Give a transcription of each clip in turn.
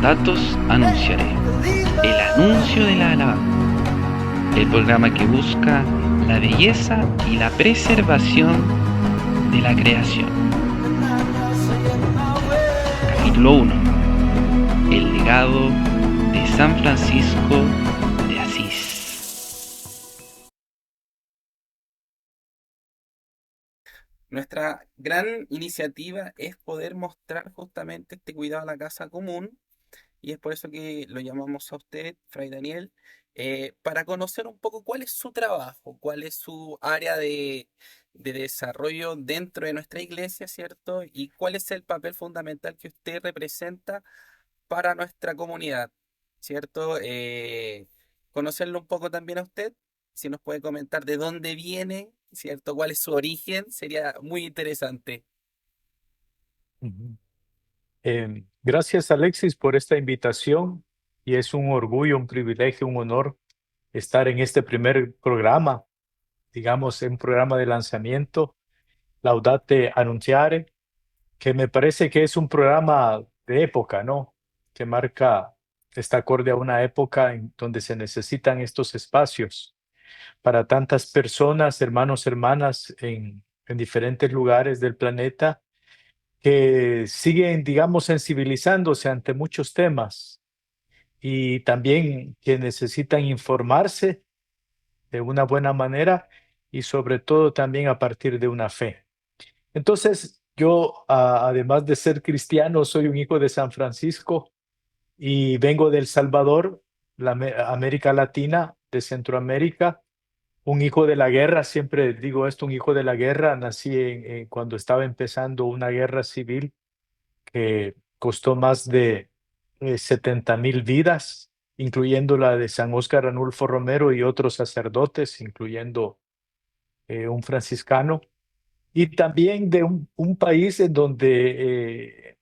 Laudatos Anunciare, el anuncio de la alabanza, el programa que busca la belleza y la preservación de la creación. Capítulo 1. El legado de San Francisco de Asís. Nuestra gran iniciativa es poder mostrar justamente este cuidado a la casa común, y es por eso que lo llamamos a usted, Fray Daniel, para conocer un poco cuál es su trabajo, cuál es su área de desarrollo dentro de nuestra iglesia, ¿cierto? Y cuál es el papel fundamental que usted representa para nuestra comunidad, ¿cierto? Conocerlo un poco también a usted, si nos puede comentar de dónde viene, ¿cierto? ¿Cuál es su origen? Sería muy interesante. Ujú. Gracias, Alexis, por esta invitación y es un orgullo, un privilegio, un honor estar en este primer programa, digamos, en un programa de lanzamiento, Laudate Annunciare, que me parece que es un programa de época, ¿no? Que marca, está acorde a una época en donde se necesitan estos espacios para tantas personas, hermanos, hermanas en diferentes lugares del planeta que siguen, digamos, sensibilizándose ante muchos temas y también que necesitan informarse de una buena manera y sobre todo también a partir de una fe. Entonces, yo, además de ser cristiano, soy un hijo de San Francisco y vengo de El Salvador, América Latina, de Centroamérica, un hijo de la guerra, siempre digo esto, un hijo de la guerra. Nací cuando estaba empezando una guerra civil que costó más de 70,000 vidas, incluyendo la de San Óscar Arnulfo Romero y otros sacerdotes, incluyendo un franciscano, y también de un país en donde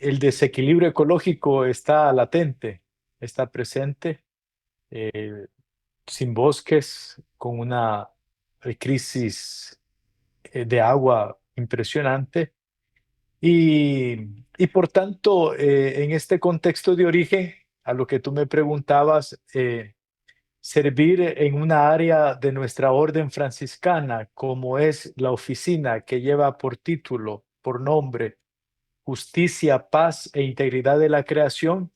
el desequilibrio ecológico está latente, está presente, eh, sin bosques, con una crisis de agua impresionante. Y por tanto, en este contexto de origen, a lo que tú me preguntabas, servir en una área de nuestra orden franciscana, como es la oficina que lleva por título, por nombre, Justicia, Paz e Integridad de la Creación,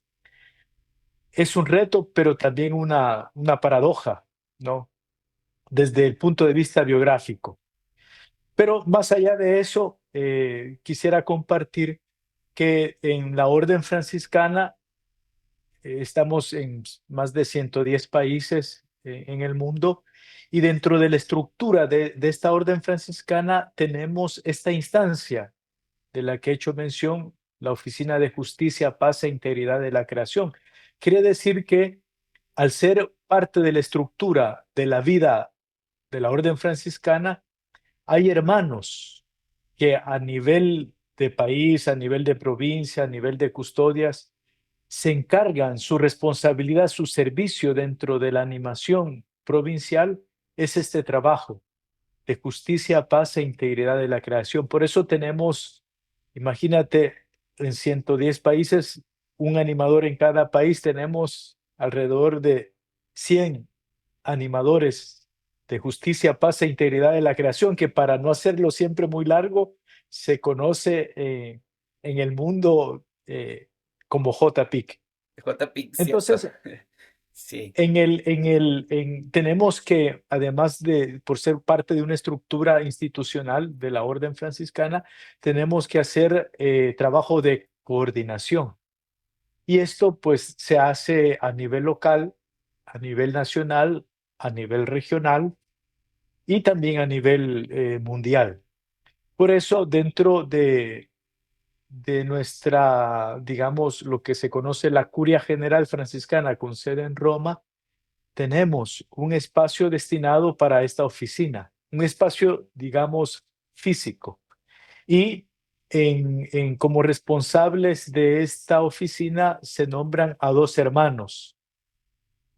es un reto, pero también una paradoja, ¿no? Desde el punto de vista biográfico. Pero más allá de eso, quisiera compartir que en la orden franciscana estamos en más de 110 países en el mundo y dentro de la estructura de esta orden franciscana tenemos esta instancia de la que he hecho mención, la Oficina de Justicia, Paz e Integridad de la Creación. Quiere decir que al ser parte de la estructura de la vida de la orden franciscana, hay hermanos que a nivel de país, a nivel de provincia, a nivel de custodias, se encargan, su responsabilidad, su servicio dentro de la animación provincial es este trabajo de justicia, paz e integridad de la creación. Por eso tenemos, imagínate, en 110 países, un animador en cada país, tenemos alrededor de 100 animadores de justicia, paz e integridad de la creación, que para no hacerlo siempre muy largo, se conoce en el mundo como JPIC. JPIC, ¿cierto? Entonces, Sí. tenemos que, además de, por ser parte de una estructura institucional de la Orden Franciscana, tenemos que hacer trabajo de coordinación. Y esto pues se hace a nivel local, a nivel nacional, a nivel regional y también a nivel mundial. Por eso, dentro de nuestra, digamos, lo que se conoce la Curia General Franciscana con sede en Roma, tenemos un espacio destinado para esta oficina, un espacio, digamos, físico. Y como responsables de esta oficina se nombran a dos hermanos.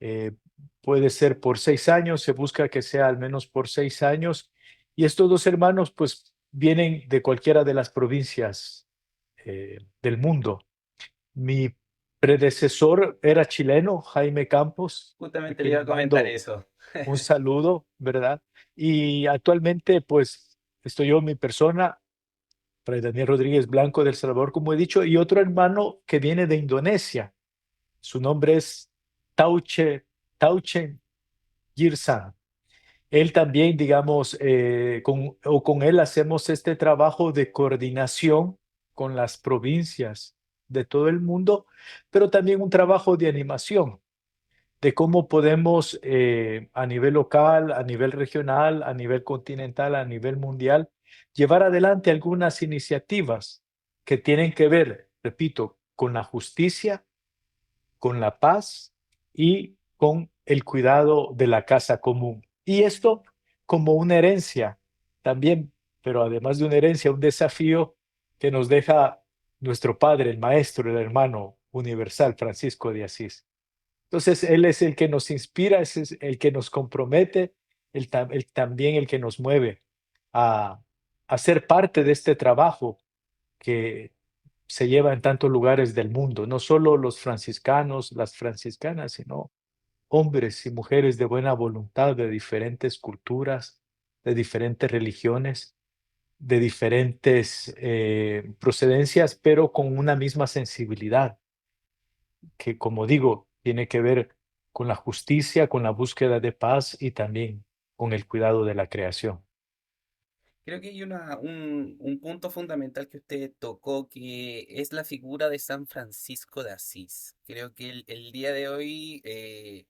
Eh, Puede ser por 6 años, se busca que sea al menos por 6 años. Y estos dos hermanos, pues, vienen de cualquiera de las provincias del mundo. Mi predecesor era chileno, Jaime Campos, a Justamente le quien iba le a comentar mando eso. un saludo, ¿verdad? Y actualmente, pues, estoy yo, mi persona, Fray Daniel Rodríguez Blanco del Salvador, como he dicho, y otro hermano que viene de Indonesia. Su nombre es Tauche Girsan. Él también, digamos, con él hacemos este trabajo de coordinación con las provincias de todo el mundo, pero también un trabajo de animación, de cómo podemos a nivel local, a nivel regional, a nivel continental, a nivel mundial, llevar adelante algunas iniciativas que tienen que ver, repito, con la justicia, con la paz y con el cuidado de la casa común. Y esto como una herencia también, pero además de una herencia, un desafío que nos deja nuestro padre, el maestro, el hermano universal, Francisco de Asís. Entonces, él es el que nos inspira, es el que nos compromete, también el que nos mueve a, a ser parte de este trabajo que se lleva en tantos lugares del mundo, no solo los franciscanos, las franciscanas, sino hombres y mujeres de buena voluntad de diferentes culturas, de diferentes religiones, de diferentes procedencias, pero con una misma sensibilidad, que como digo, tiene que ver con la justicia, con la búsqueda de paz y también con el cuidado de la creación. Creo que hay un punto fundamental que usted tocó, que es la figura de San Francisco de Asís. Creo que el día de hoy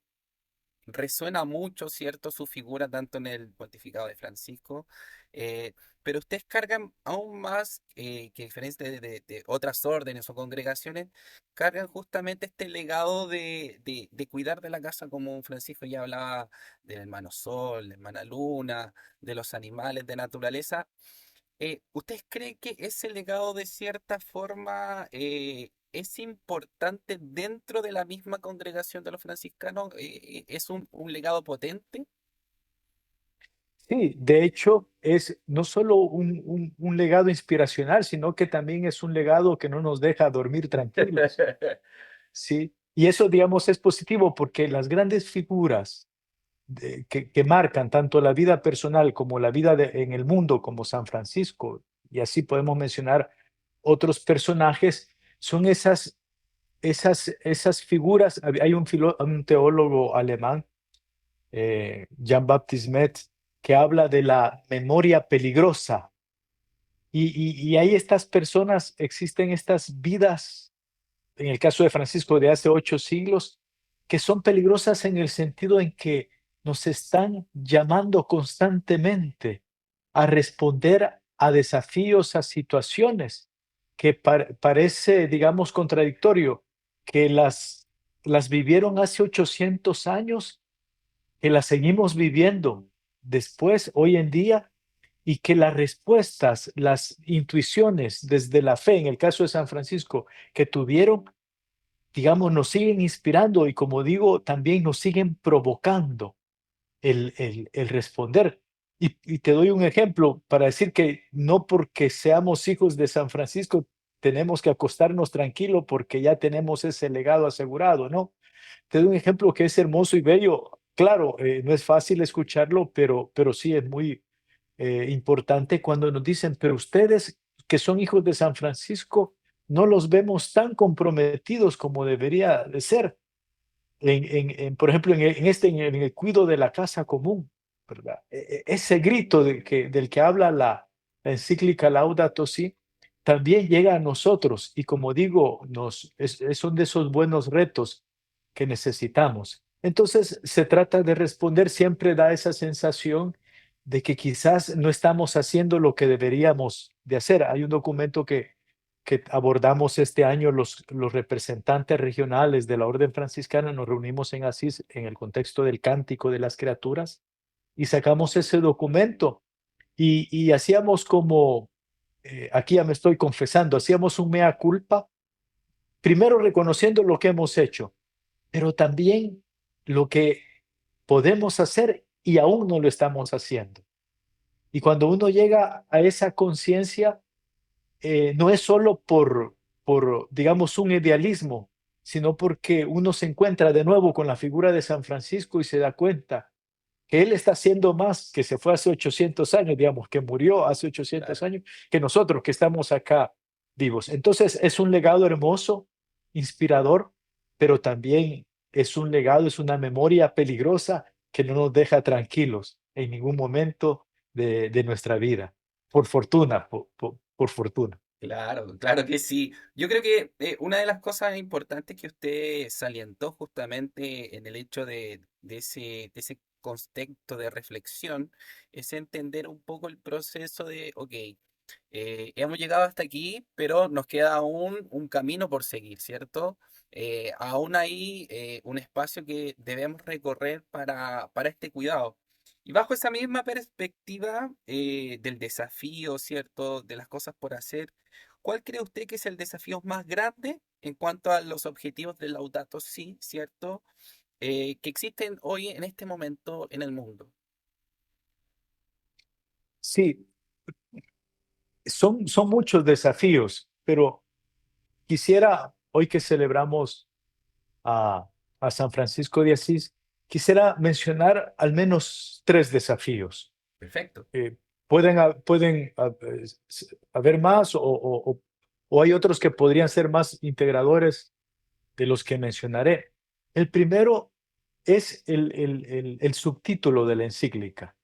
resuena mucho, ¿cierto? Su figura tanto en el pontificado de Francisco, eh, pero ustedes cargan aún más, que a diferencia de otras órdenes o congregaciones, cargan justamente este legado de cuidar de la casa como Francisco ya hablaba del hermano Sol, de hermana Luna, de los animales, de naturaleza. ¿Ustedes creen que ese legado de cierta forma es importante dentro de la misma congregación de los franciscanos? ¿Es un legado potente? Sí, de hecho, es no solo un legado inspiracional, sino que también es un legado que no nos deja dormir tranquilos, ¿sí? Y eso, digamos, es positivo porque las grandes figuras que marcan tanto la vida personal como la vida en el mundo, como San Francisco, y así podemos mencionar otros personajes, son esas figuras. Hay un teólogo alemán, Jean-Baptiste Metz, que habla de la memoria peligrosa. Y hay estas personas, existen estas vidas, en el caso de Francisco de hace 8 siglos, que son peligrosas en el sentido en que nos están llamando constantemente a responder a desafíos, a situaciones que parece, digamos, contradictorio, que las vivieron hace 800 años, que las seguimos viviendo después, hoy en día, y que las respuestas, las intuiciones desde la fe, en el caso de San Francisco, que tuvieron, digamos, nos siguen inspirando y como digo, también nos siguen provocando el responder. Y te doy un ejemplo para decir que no porque seamos hijos de San Francisco tenemos que acostarnos tranquilo porque ya tenemos ese legado asegurado, ¿no? Te doy un ejemplo que es hermoso y bello. Claro, no es fácil escucharlo, pero sí es muy importante cuando nos dicen, pero ustedes que son hijos de San Francisco, no los vemos tan comprometidos como debería de ser, por ejemplo, en el cuidado de la casa común, ¿verdad? Ese grito del que habla la encíclica Laudato Si, también llega a nosotros y como digo, son de esos buenos retos que necesitamos. Entonces, se trata de responder, siempre da esa sensación de que quizás no estamos haciendo lo que deberíamos de hacer. Hay un documento que abordamos este año los representantes regionales de la Orden Franciscana, nos reunimos en Asís en el contexto del Cántico de las Criaturas y sacamos ese documento y hacíamos como, aquí ya me estoy confesando, hacíamos un mea culpa, primero reconociendo lo que hemos hecho, pero también lo que podemos hacer y aún no lo estamos haciendo. Y cuando uno llega a esa conciencia, no es solo digamos, un idealismo, sino porque uno se encuentra de nuevo con la figura de San Francisco y se da cuenta que él está haciendo más, que se fue hace 800 años, digamos, que murió hace 800 Claro. años, que nosotros que estamos acá vivos. Entonces es un legado hermoso, inspirador, pero también es un legado, es una memoria peligrosa que no nos deja tranquilos en ningún momento de nuestra vida. Por fortuna, por fortuna. Claro, claro que sí. Yo creo que una de las cosas importantes que usted salientó justamente en el hecho de ese contexto de reflexión es entender un poco el proceso de, ok, hemos llegado hasta aquí, pero nos queda aún un camino por seguir, ¿cierto? Aún hay un espacio que debemos recorrer para este cuidado. Y bajo esa misma perspectiva del desafío, ¿cierto? De las cosas por hacer, ¿cuál cree usted que es el desafío más grande en cuanto a los objetivos del Laudato Si, ¿cierto? Que existen hoy en este momento en el mundo. Sí, son muchos desafíos, pero quisiera, hoy que celebramos a, a San Francisco de Asís, quisiera mencionar al menos tres desafíos. Perfecto. Eh, pueden haber más o hay otros que podrían ser más integradores de los que mencionaré. El primero es el subtítulo de la encíclica.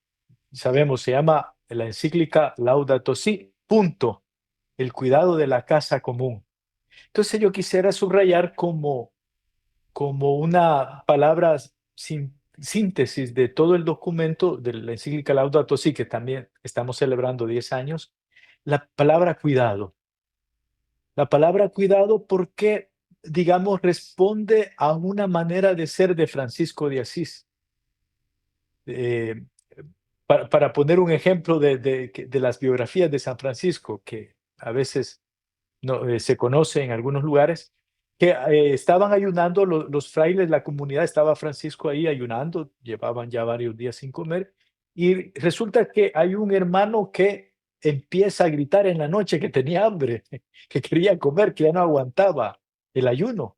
Sabemos, se llama la encíclica Laudato Si, punto, el cuidado de la casa común. Entonces yo quisiera subrayar como una palabra síntesis de todo el documento de la encíclica Laudato Si, que también estamos celebrando 10 años, la palabra cuidado. La palabra cuidado porque, digamos, responde a una manera de ser de Francisco de Asís. Eh, para poner un ejemplo de las biografías de San Francisco, que a veces no, se conoce en algunos lugares, que estaban ayunando los frailes, la comunidad, estaba Francisco ahí ayunando, llevaban ya varios días sin comer, y resulta que hay un hermano que empieza a gritar en la noche que tenía hambre, que quería comer, que ya no aguantaba el ayuno.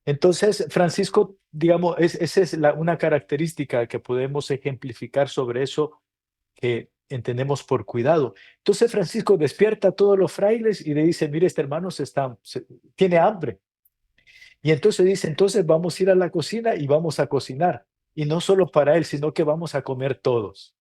Entonces, Francisco, digamos, esa es una característica que podemos ejemplificar sobre eso que entendemos por cuidado. Entonces Francisco despierta a todos los frailes y le dice, mire, este hermano tiene hambre. Y entonces dice, entonces vamos a ir a la cocina y vamos a cocinar. Y no solo para él, sino que vamos a comer todos.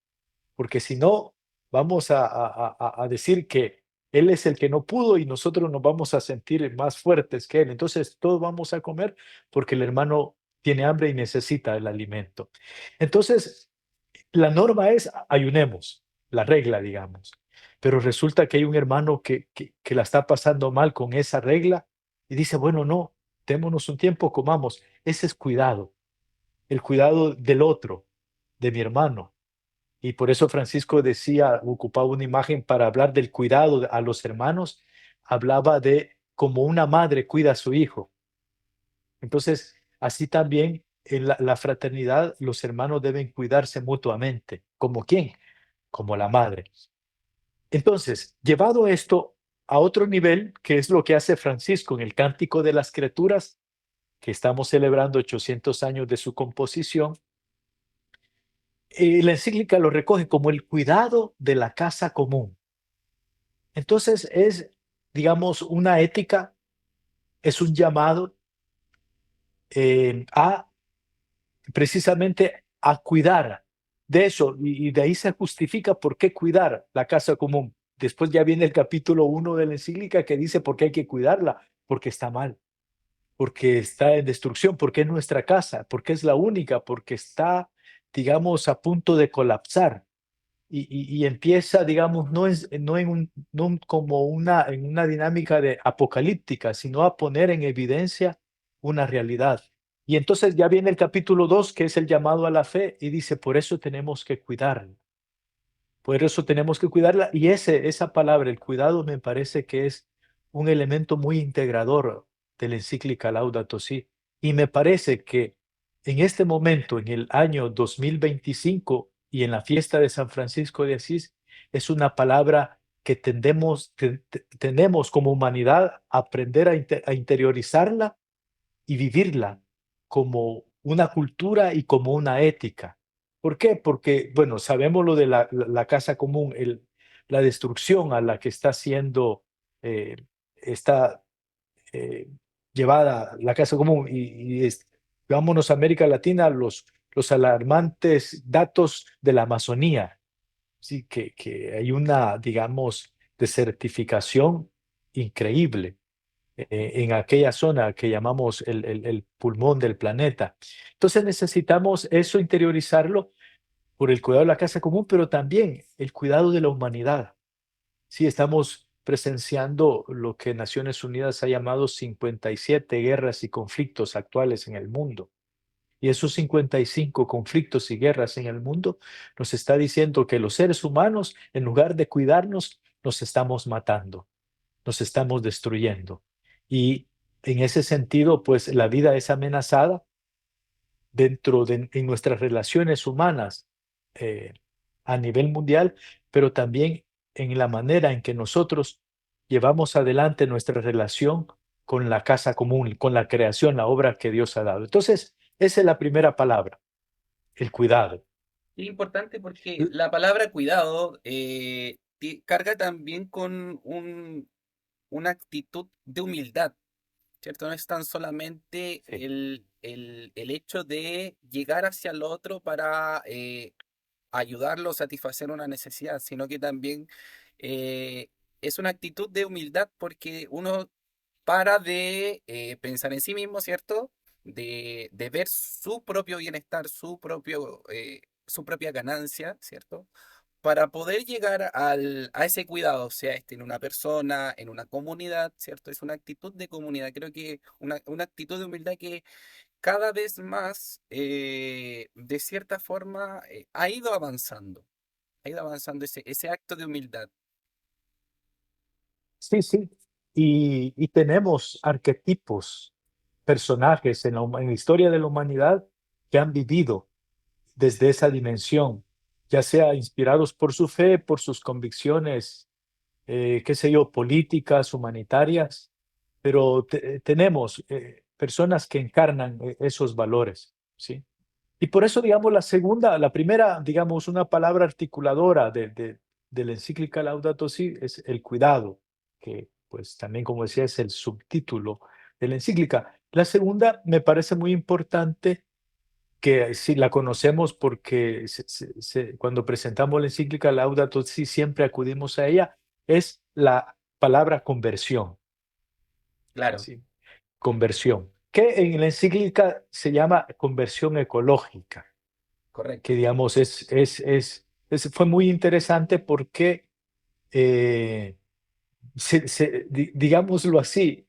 Porque si no, vamos a decir que él es el que no pudo y nosotros nos vamos a sentir más fuertes que él. Entonces todos vamos a comer porque el hermano tiene hambre y necesita el alimento. Entonces, la norma es ayunemos, la regla, digamos. Pero resulta que hay un hermano que la está pasando mal con esa regla y dice, bueno, no, démonos un tiempo, comamos. Ese es cuidado, el cuidado del otro, de mi hermano. Y por eso Francisco decía, ocupaba una imagen para hablar del cuidado a los hermanos, hablaba de como una madre cuida a su hijo. Entonces, así también en la fraternidad, los hermanos deben cuidarse mutuamente. ¿Como quién? Como la madre. Entonces, llevado esto a otro nivel, que es lo que hace Francisco en el Cántico de las Criaturas, que estamos celebrando 800 años de su composición, la encíclica lo recoge como el cuidado de la casa común. Entonces, es, digamos, una ética, es un llamado a precisamente a cuidar de eso, y de ahí se justifica por qué cuidar la casa común. Después ya viene el capítulo 1 de la encíclica que dice por qué hay que cuidarla, porque está mal, porque está en destrucción, porque es nuestra casa, porque es la única, porque está, digamos, a punto de colapsar. Y empieza, digamos, no como en una dinámica de apocalíptica, sino a poner en evidencia una realidad. Y entonces ya viene el capítulo 2 que es el llamado a la fe, y dice, por eso tenemos que cuidarla, por eso tenemos que cuidarla. Y esa palabra, el cuidado, me parece que es un elemento muy integrador de la encíclica Laudato Si. Y me parece que en este momento, en el año 2025 y en la fiesta de San Francisco de Asís, es una palabra que tenemos como humanidad a aprender a interiorizarla y vivirla como una cultura y como una ética. ¿Por qué? Porque, bueno, sabemos lo de la casa común, la destrucción a la que está siendo, eh, está eh, llevada la casa común vámonos a América Latina, los alarmantes datos de la Amazonía, sí, que hay una, digamos, desertificación increíble en aquella zona que llamamos el pulmón del planeta. Entonces necesitamos eso interiorizarlo por el cuidado de la casa común, pero también el cuidado de la humanidad. Sí, estamos presenciando lo que Naciones Unidas ha llamado 57 guerras y conflictos actuales en el mundo. Y esos 55 conflictos y guerras en el mundo nos está diciendo que los seres humanos, en lugar de cuidarnos, nos estamos matando, nos estamos destruyendo. Y en ese sentido, pues la vida es amenazada en nuestras relaciones humanas eh, a nivel mundial, pero también en la manera en que nosotros llevamos adelante nuestra relación con la casa común, con la creación, la obra que Dios ha dado. Entonces, esa es la primera palabra, el cuidado. Es importante porque la palabra cuidado carga también con una actitud de humildad, ¿cierto? No es tan solamente Sí. el hecho de llegar hacia el otro para ayudarlo a satisfacer una necesidad, sino que también eh, es una actitud de humildad porque uno para de pensar en sí mismo, ¿cierto? De ver su propio bienestar, su propia ganancia, ¿cierto? Para poder llegar a ese cuidado, sea este en una persona, en una comunidad, ¿cierto? Es una actitud de comunidad, creo que una actitud de humildad que cada vez más, de cierta forma, ha ido avanzando ese acto de humildad. Sí, sí. Y tenemos arquetipos, personajes en la historia de la humanidad que han vivido desde esa dimensión, ya sea inspirados por su fe, por sus convicciones, qué sé yo, políticas, humanitarias, pero tenemos personas que encarnan esos valores, ¿sí? Y por eso, digamos, la primera, digamos, una palabra articuladora de la encíclica Laudato Si es el cuidado, que pues también, como decía, es el subtítulo de la encíclica. La segunda me parece muy importante que si la conocemos porque cuando presentamos la encíclica Laudato Si siempre acudimos a ella, es la palabra conversión, Claro, ¿sí? Conversión, que en la encíclica se llama conversión ecológica, que correcto. digamos fue muy interesante porque eh, digámoslo así,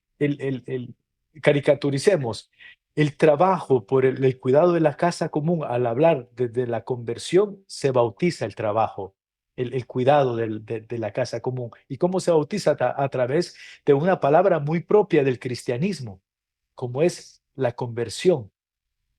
caricaturicemos, el trabajo por el cuidado de la casa común, al hablar desde la conversión, se bautiza el trabajo, el cuidado de la casa común. ¿Y cómo se bautiza? A través de una palabra muy propia del cristianismo, como es la conversión.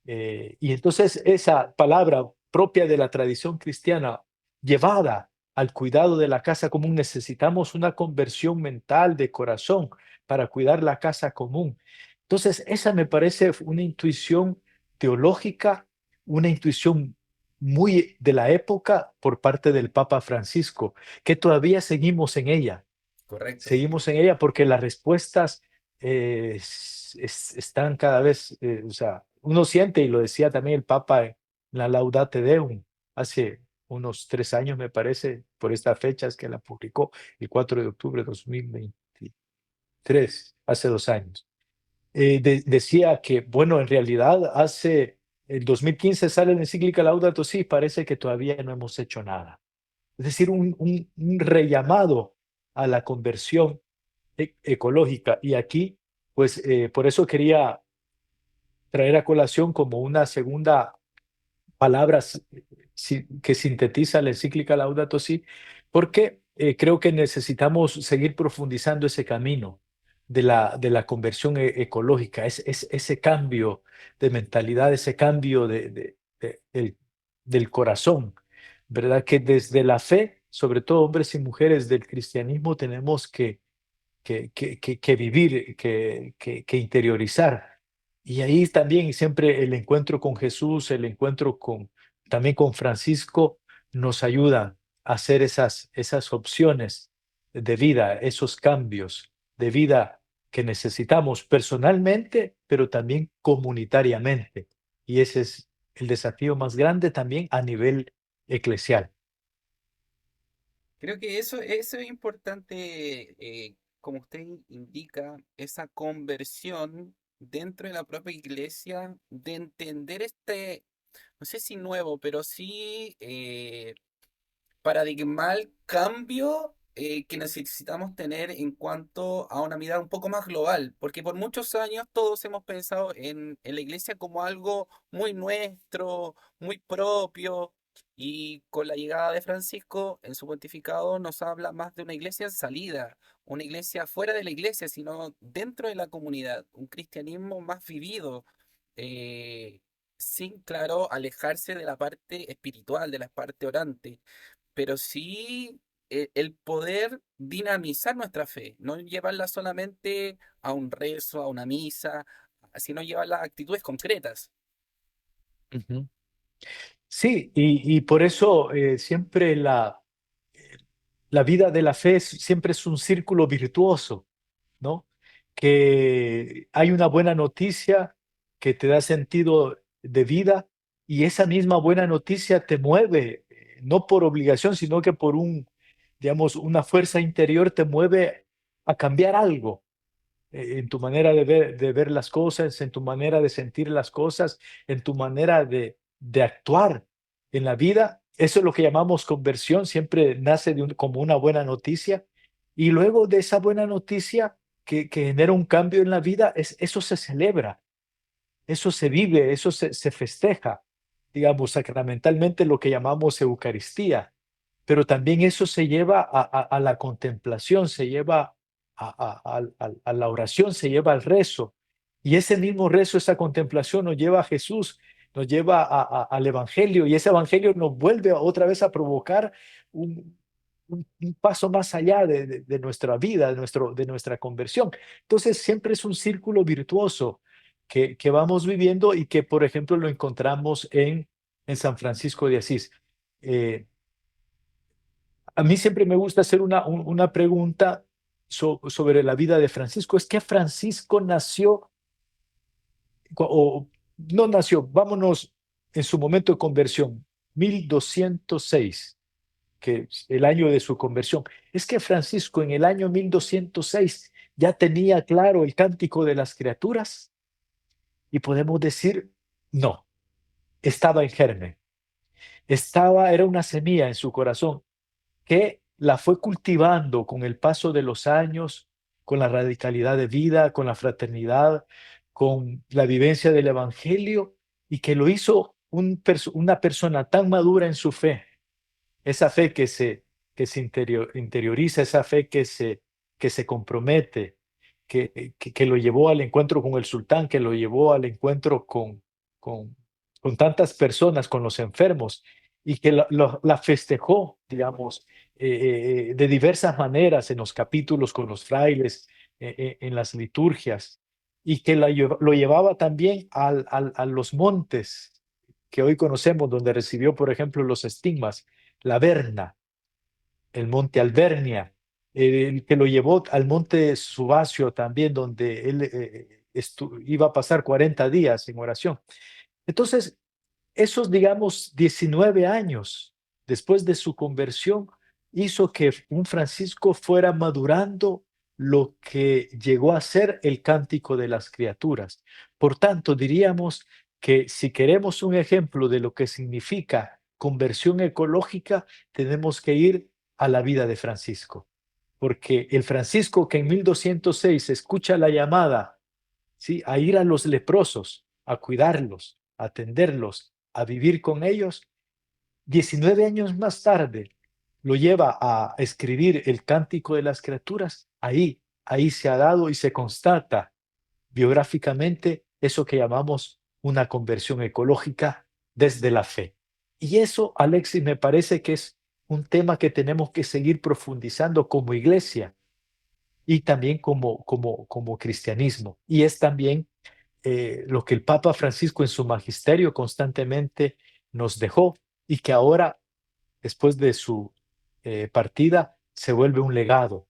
Y entonces esa palabra propia de la tradición cristiana, llevada al cuidado de la casa común, necesitamos una conversión mental de corazón para cuidar la casa común. Entonces, esa me parece una intuición teológica, una intuición muy de la época por parte del Papa Francisco, que todavía Correcto. seguimos en ella porque las respuestas están cada vez, o sea, uno siente, y lo decía también el Papa en la Laudate Deum, hace unos 3 años, me parece, por estas fechas que la publicó, el 4 de octubre de 2023, hace 2 años. Decía que, bueno, en realidad el 2015 sale la encíclica Laudato Si, parece que todavía no hemos hecho nada. Es decir, un rellamado a la conversión ecológica. Y aquí, pues, por eso quería traer a colación como una segunda palabra que sintetiza la encíclica Laudato Si, porque creo que necesitamos seguir profundizando ese camino de la conversión ecológica, ese cambio de mentalidad, ese cambio del corazón, ¿verdad? Que desde la fe, sobre todo hombres y mujeres del cristianismo, tenemos que vivir, que interiorizar. Y ahí también siempre el encuentro con Jesús, el encuentro también con Francisco, nos ayuda a hacer esas opciones de vida, esos cambios de vida que necesitamos personalmente, pero también comunitariamente. Y ese es el desafío más grande también a nivel eclesial. Creo que eso es importante, como usted indica, esa conversión dentro de la propia iglesia, de entender este, no sé si nuevo, pero sí paradigmal cambio que necesitamos tener en cuanto a una mirada un poco más global, porque por muchos años todos hemos pensado en la iglesia como algo muy nuestro, muy propio, y con la llegada de Francisco en su pontificado nos habla más de una iglesia en salida, una iglesia fuera de la iglesia, sino dentro de la comunidad, un cristianismo más vivido. eh, Sin, claro, alejarse de la parte espiritual, de la parte orante, pero sí el poder dinamizar nuestra fe, no llevarla solamente a un rezo, a una misa, sino llevarla a actitudes concretas. Ujú. Sí, y por eso siempre la vida de la fe siempre es un círculo virtuoso, ¿no? Que hay una buena noticia que te da sentido de vida y esa misma buena noticia te mueve, no por obligación, sino que por digamos, una fuerza interior te mueve a cambiar algo en tu manera de ver las cosas, en tu manera de sentir las cosas, en tu manera de actuar en la vida. Eso es lo que llamamos conversión, siempre nace como una buena noticia. Y luego de esa buena noticia que genera un cambio en la vida, eso se celebra, eso se vive, eso se festeja, digamos, sacramentalmente lo que llamamos Eucaristía, pero también eso se lleva a la contemplación, se lleva a la oración, se lleva al rezo. Y ese mismo rezo, esa contemplación nos lleva a Jesús, nos lleva al Evangelio y ese Evangelio nos vuelve otra vez a provocar un, un paso más allá de nuestra vida, de nuestra conversión. Entonces siempre es un círculo virtuoso que vamos viviendo y que, por ejemplo, lo encontramos en San Francisco de Asís. Eh, a mí siempre me gusta hacer una pregunta sobre la vida de Francisco. Es que Francisco nació, o no nació, vámonos en su momento de conversión, 1206, que es el año de su conversión. Es que Francisco en el año 1206 ya tenía claro el cántico de las criaturas y podemos decir, no, estaba en germen, era una semilla en su corazón que la fue cultivando con el paso de los años, con la radicalidad de vida, con la fraternidad, con la vivencia del Evangelio, y que lo hizo una persona tan madura en su fe, esa fe que se interioriza, esa fe que se compromete, que lo llevó al encuentro con el sultán, que lo llevó al encuentro con, con tantas personas, con los enfermos, y que la festejó, digamos, de diversas maneras en los capítulos con los frailes, en las liturgias, y que lo llevaba también a los montes que hoy conocemos, donde recibió, por ejemplo, los estigmas, la Verna, el monte Albernia, el que lo llevó al monte Subasio también, donde él iba a pasar 40 días en oración. Entonces, esos, digamos, 19 años después de su conversión, hizo que un Francisco fuera madurando lo que llegó a ser el cántico de las criaturas. Por tanto, diríamos que si queremos un ejemplo de lo que significa conversión ecológica, tenemos que ir a la vida de Francisco, porque el Francisco que en 1206 escucha la llamada, ¿sí?, a ir a los leprosos, a cuidarlos, a atenderlos, a vivir con ellos, 19 años más tarde lo lleva a escribir el Cántico de las Criaturas. Ahí se ha dado y se constata biográficamente eso que llamamos una conversión ecológica desde la fe. Y eso, Alexis, me parece que es un tema que tenemos que seguir profundizando como iglesia y también como cristianismo. Y es también lo que el Papa Francisco en su magisterio constantemente nos dejó y que ahora, después de su partida, se vuelve un legado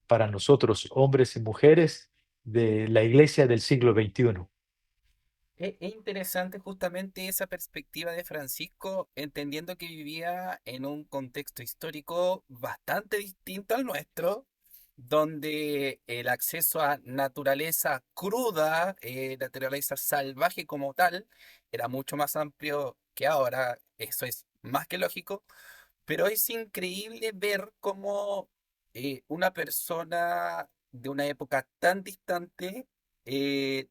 para nosotros, hombres y mujeres de la iglesia del siglo XXI. Es interesante justamente esa perspectiva de Francisco, entendiendo que vivía en un contexto histórico bastante distinto al nuestro, donde el acceso a naturaleza cruda, naturaleza salvaje como tal, era mucho más amplio que ahora. Eso es más que lógico, pero es increíble ver cómo una persona de una época tan distante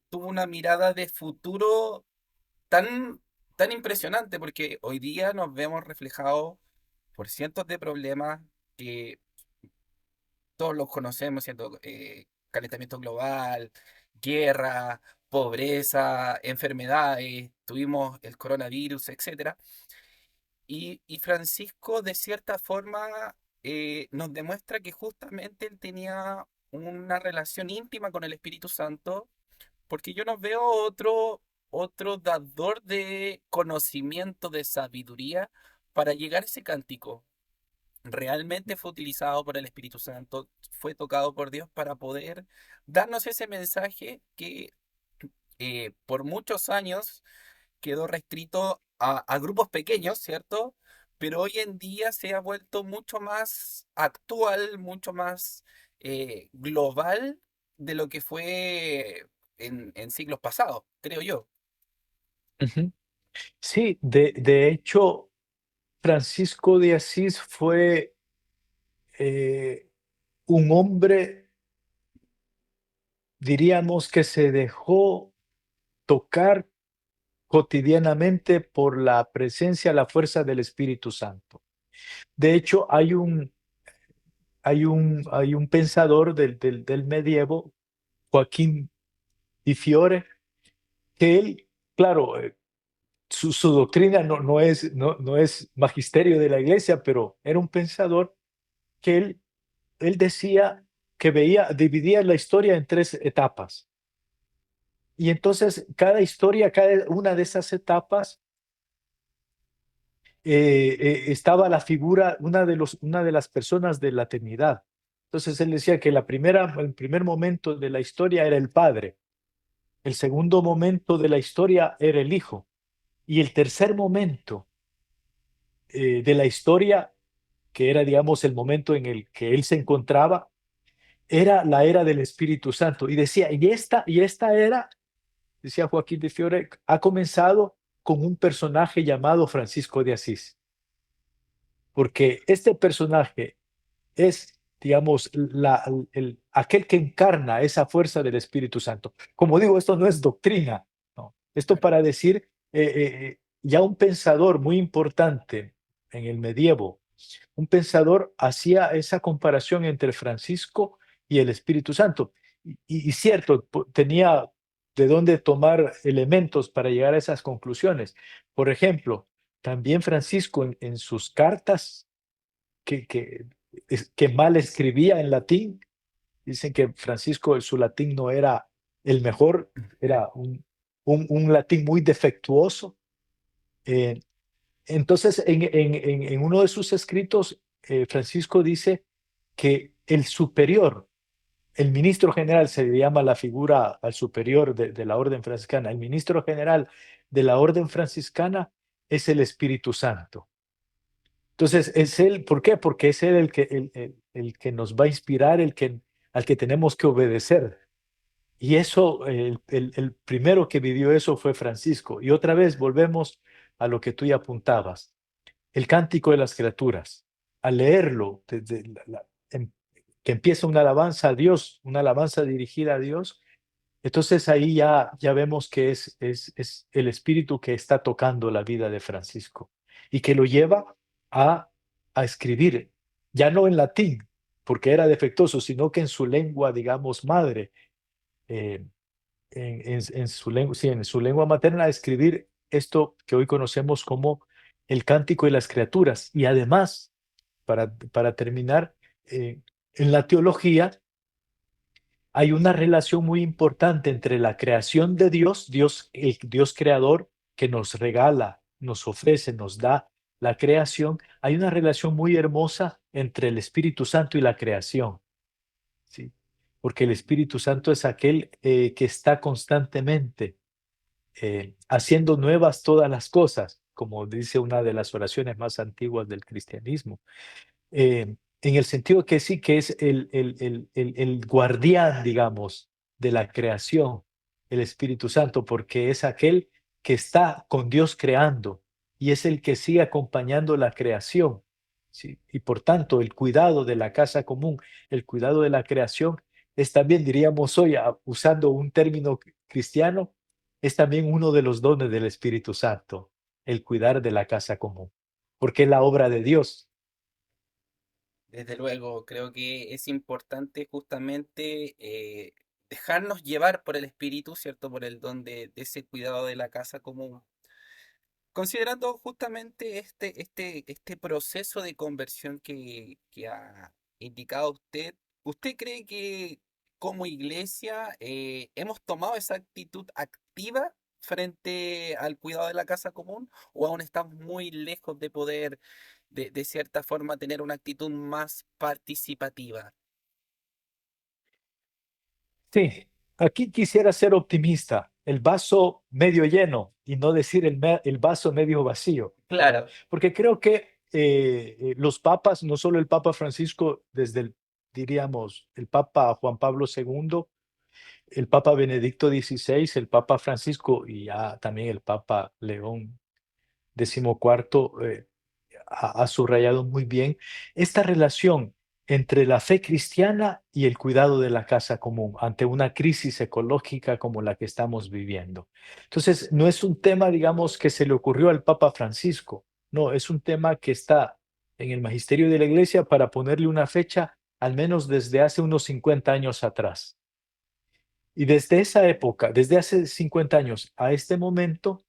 tuvo una mirada de futuro tan, tan impresionante, porque hoy día nos vemos reflejados por cientos de problemas que todos los conocemos, siendo calentamiento global, guerra, pobreza, enfermedades, tuvimos el coronavirus, etcétera. Y Francisco, de cierta forma, nos demuestra que justamente él tenía una relación íntima con el Espíritu Santo, porque yo no veo otro dador de conocimiento, de sabiduría, para llegar a ese cántico. Realmente fue utilizado por el Espíritu Santo, fue tocado por Dios para poder darnos ese mensaje que por muchos años quedó restrito a grupos pequeños, ¿cierto? Pero hoy en día se ha vuelto mucho más actual, mucho más global de lo que fue en siglos pasados, creo yo. Ujú. Sí, de hecho, Francisco de Asís fue eh, un hombre, diríamos, que se dejó tocar cotidianamente por la presencia, la fuerza del Espíritu Santo. De hecho, hay un pensador del medievo, Joaquín Di Fiore, que él, claro, su doctrina no es magisterio de la iglesia, pero era un pensador que él decía que dividía la historia en tres etapas. Y entonces cada historia, cada una de esas etapas, estaba la figura, una de las personas de la Trinidad. Entonces él decía que el primer momento de la historia era el Padre, el segundo momento de la historia era el Hijo, y el tercer momento de la historia, que era, digamos, el momento en el que él se encontraba, era la era del Espíritu Santo. Y decía, y esta era, decía Joaquín de Fiore, ha comenzado con un personaje llamado Francisco de Asís, porque este personaje es, digamos, aquel que encarna esa fuerza del Espíritu Santo. Como digo, esto no es doctrina, ¿no? Esto Claro. para decir, ya un pensador muy importante en el medievo, un pensador hacía esa comparación entre Francisco y el Espíritu Santo. Y cierto, tenía de dónde tomar elementos para llegar a esas conclusiones. Por ejemplo, también Francisco en sus cartas que mal escribía en latín. Dicen que Francisco, su latín no era el mejor, era un latín muy defectuoso. Eh, entonces, en uno de sus escritos, Francisco dice que el superior, el ministro general, se le llama la figura al superior de la orden franciscana, el ministro general de la orden franciscana es el Espíritu Santo. Entonces, es él, ¿por qué? Porque es él el que nos va a inspirar, al que tenemos que obedecer. Y eso, el primero que vivió eso fue Francisco. Y otra vez volvemos a lo que tú ya apuntabas, el cántico de las criaturas. Al leerlo, que empieza una alabanza a Dios, una alabanza dirigida a Dios, entonces ahí ya vemos que es el espíritu que está tocando la vida de Francisco y que lo lleva a, a escribir, ya no en latín, porque era defectuoso, sino que en su lengua, digamos, madre, eh, en su lengua, sí, en su lengua materna, a escribir esto que hoy conocemos como el Cántico de las Criaturas. Y además, para terminar, en la teología, hay una relación muy importante entre la creación de Dios, el Dios creador que nos regala, nos ofrece, nos da la creación. Hay una relación muy hermosa entre el Espíritu Santo y la creación, ¿sí? Porque el Espíritu Santo es aquel que está constantemente haciendo nuevas todas las cosas, como dice una de las oraciones más antiguas del cristianismo. En el sentido que sí, que es el guardián, digamos, de la creación, el Espíritu Santo, porque es aquel que está con Dios creando y es el que sigue acompañando la creación. ¿Sí? Y por tanto, el cuidado de la casa común, el cuidado de la creación, es también, diríamos hoy, usando un término cristiano, es también uno de los dones del Espíritu Santo, el cuidar de la casa común, porque es la obra de Dios. Desde luego, creo que es importante justamente dejarnos llevar por el espíritu, ¿cierto? Por el don de ese cuidado de la casa común. Considerando justamente este proceso de conversión que ha indicado usted, ¿usted cree que como iglesia hemos tomado esa actitud activa frente al cuidado de la casa común o aún estamos muy lejos de poder, de cierta forma, tener una actitud más participativa? Sí, aquí quisiera ser optimista, el vaso medio lleno y no decir el vaso medio vacío, Claro. porque creo que los papas, no solo el Papa Francisco, diríamos, el Papa Juan Pablo II, el Papa Benedicto XVI, el Papa Francisco y ya también el Papa León XIV, ha subrayado muy bien esta relación entre la fe cristiana y el cuidado de la casa común ante una crisis ecológica como la que estamos viviendo. Entonces, no es un tema, digamos, que se le ocurrió al Papa Francisco, no, es un tema que está en el magisterio de la Iglesia para ponerle una fecha, al menos desde hace unos 50 años atrás. Y desde esa época, desde hace 50 años a este momento,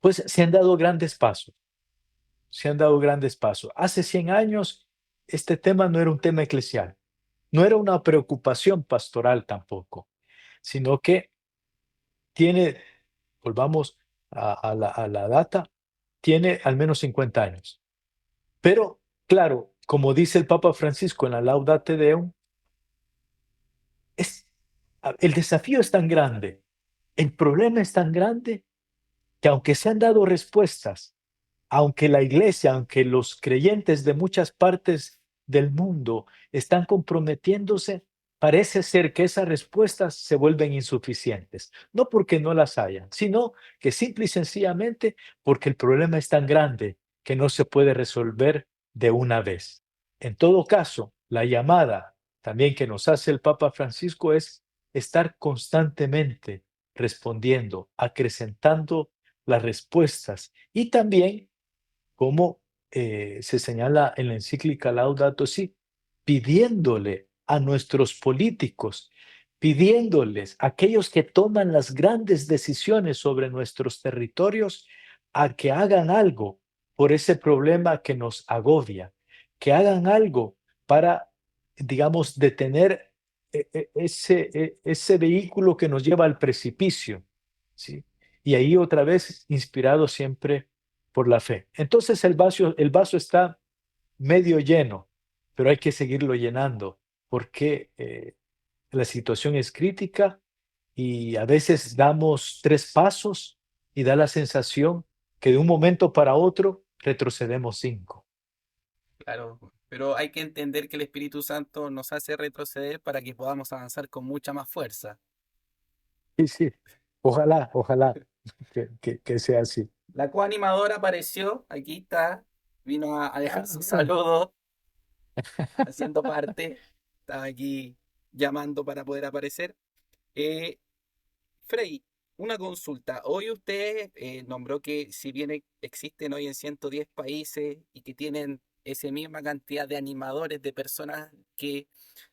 pues se han dado grandes pasos. Se han dado grandes pasos. Hace 100 años, este tema no era un tema eclesial, no era una preocupación pastoral tampoco, sino que tiene, volvamos a la data, tiene al menos 50 años. Pero, claro, como dice el Papa Francisco en la Laudate Deum, es, el desafío es tan grande, el problema es tan grande que aunque se han dado respuestas, aunque la iglesia, aunque los creyentes de muchas partes del mundo están comprometiéndose, parece ser que esas respuestas se vuelven insuficientes. No porque no las hayan, sino que simple y sencillamente porque el problema es tan grande que no se puede resolver de una vez. En todo caso, la llamada también que nos hace el Papa Francisco es estar constantemente respondiendo, acrecentando las respuestas y también como se señala en la encíclica Laudato Si, pidiéndole a nuestros políticos, pidiéndoles a aquellos que toman las grandes decisiones sobre nuestros territorios, a que hagan algo por ese problema que nos agobia, que hagan algo para, digamos, detener ese vehículo que nos lleva al precipicio, ¿sí? Y ahí otra vez, inspirado siempre por la fe. Entonces el vaso está medio lleno, pero hay que seguirlo llenando porque la situación es crítica y a veces damos 3 pasos y da la sensación que de un momento para otro retrocedemos 5. Claro, pero hay que entender que el Espíritu Santo nos hace retroceder para que podamos avanzar con mucha más fuerza. Sí, sí. Ojalá, ojalá que sea así. La coanimadora apareció, aquí está, vino a dejar su Ah, saludo, haciendo parte, estaba aquí llamando para poder aparecer. Eh, Frey, una consulta. Hoy usted nombró que si bien existen hoy en 110 países y que tienen esa misma cantidad de animadores, de personas que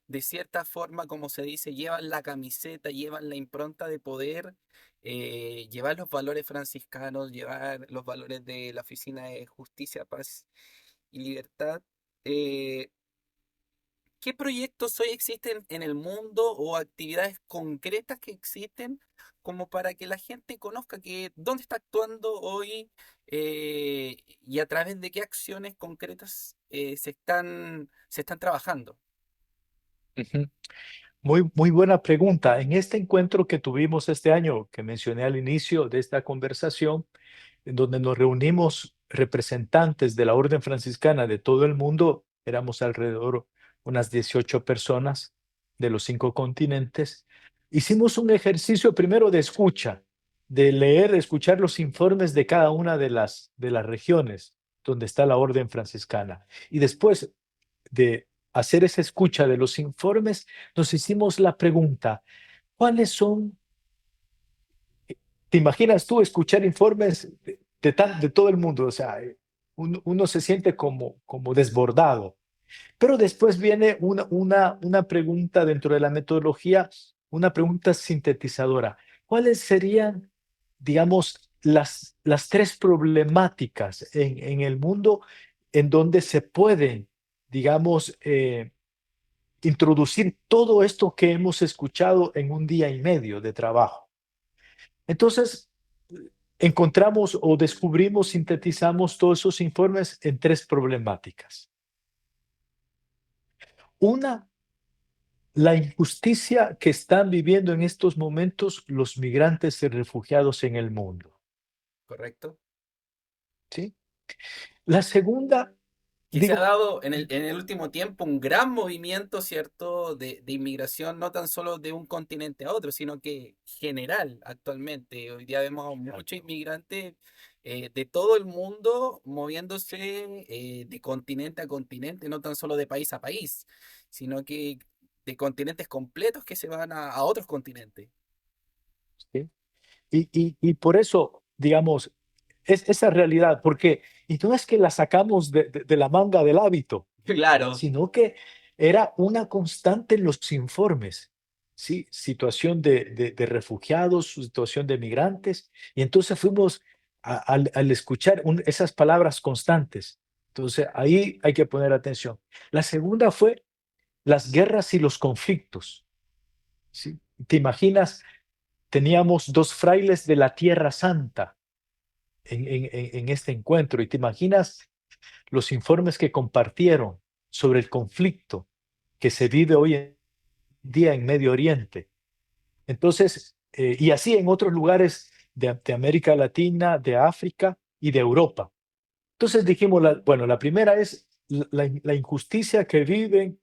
de cierta forma, como se dice, llevan la camiseta, llevan la impronta de poder, llevar los valores franciscanos, llevar los valores de la Oficina de Justicia, Paz y Libertad. eh, ¿qué proyectos hoy existen en el mundo o actividades concretas que existen como para que la gente conozca que dónde está actuando hoy y a través de qué acciones concretas se están trabajando? Ujú. Muy buena pregunta. En este encuentro que tuvimos este año, que mencioné al inicio de esta conversación, en donde nos reunimos representantes de la Orden Franciscana de todo el mundo, éramos alrededor unas 18 personas de los 5 continentes. Hicimos un ejercicio primero de escucha, de leer, escuchar los informes de cada una de las regiones donde está la Orden Franciscana. Y después de hacer esa escucha de los informes, nos hicimos la pregunta, ¿cuáles son? ¿Te imaginas tú escuchar informes de todo el mundo? O sea, uno se siente como desbordado. Pero después viene una pregunta dentro de la metodología, una pregunta sintetizadora. ¿Cuáles serían, digamos, las tres problemáticas en el mundo en donde se pueden, digamos, introducir todo esto que hemos escuchado en un día y medio de trabajo? Entonces, encontramos o descubrimos, sintetizamos todos esos informes en tres problemáticas. Una, la injusticia que están viviendo en estos momentos los migrantes y refugiados en el mundo, ¿Correcto? ¿sí? La segunda, Que se ha digo, dado en el último tiempo un gran movimiento, ¿cierto?, de inmigración, no tan solo de un continente a otro, sino que general actualmente. Hoy día vemos muchos inmigrantes de todo el mundo moviéndose de continente a continente, no tan solo de país a país, sino que de continentes completos que se van a otros continentes. ¿sí? Y por eso, digamos, es esa realidad, porque, y no es que la sacamos de la manga del hábito, Claro, sino que era una constante en los informes, ¿sí? Situación de refugiados, situación de migrantes, y entonces fuimos al escuchar esas palabras constantes. Entonces ahí hay que poner atención. La segunda fue las guerras y los conflictos, ¿sí? ¿Te imaginas? Teníamos dos frailes de la Tierra Santa en este encuentro, y te imaginas los informes que compartieron sobre el conflicto que se vive hoy en día en Medio Oriente. Entonces, y así en otros lugares de América Latina, de África y de Europa. Entonces dijimos, bueno, la primera es la injusticia que viven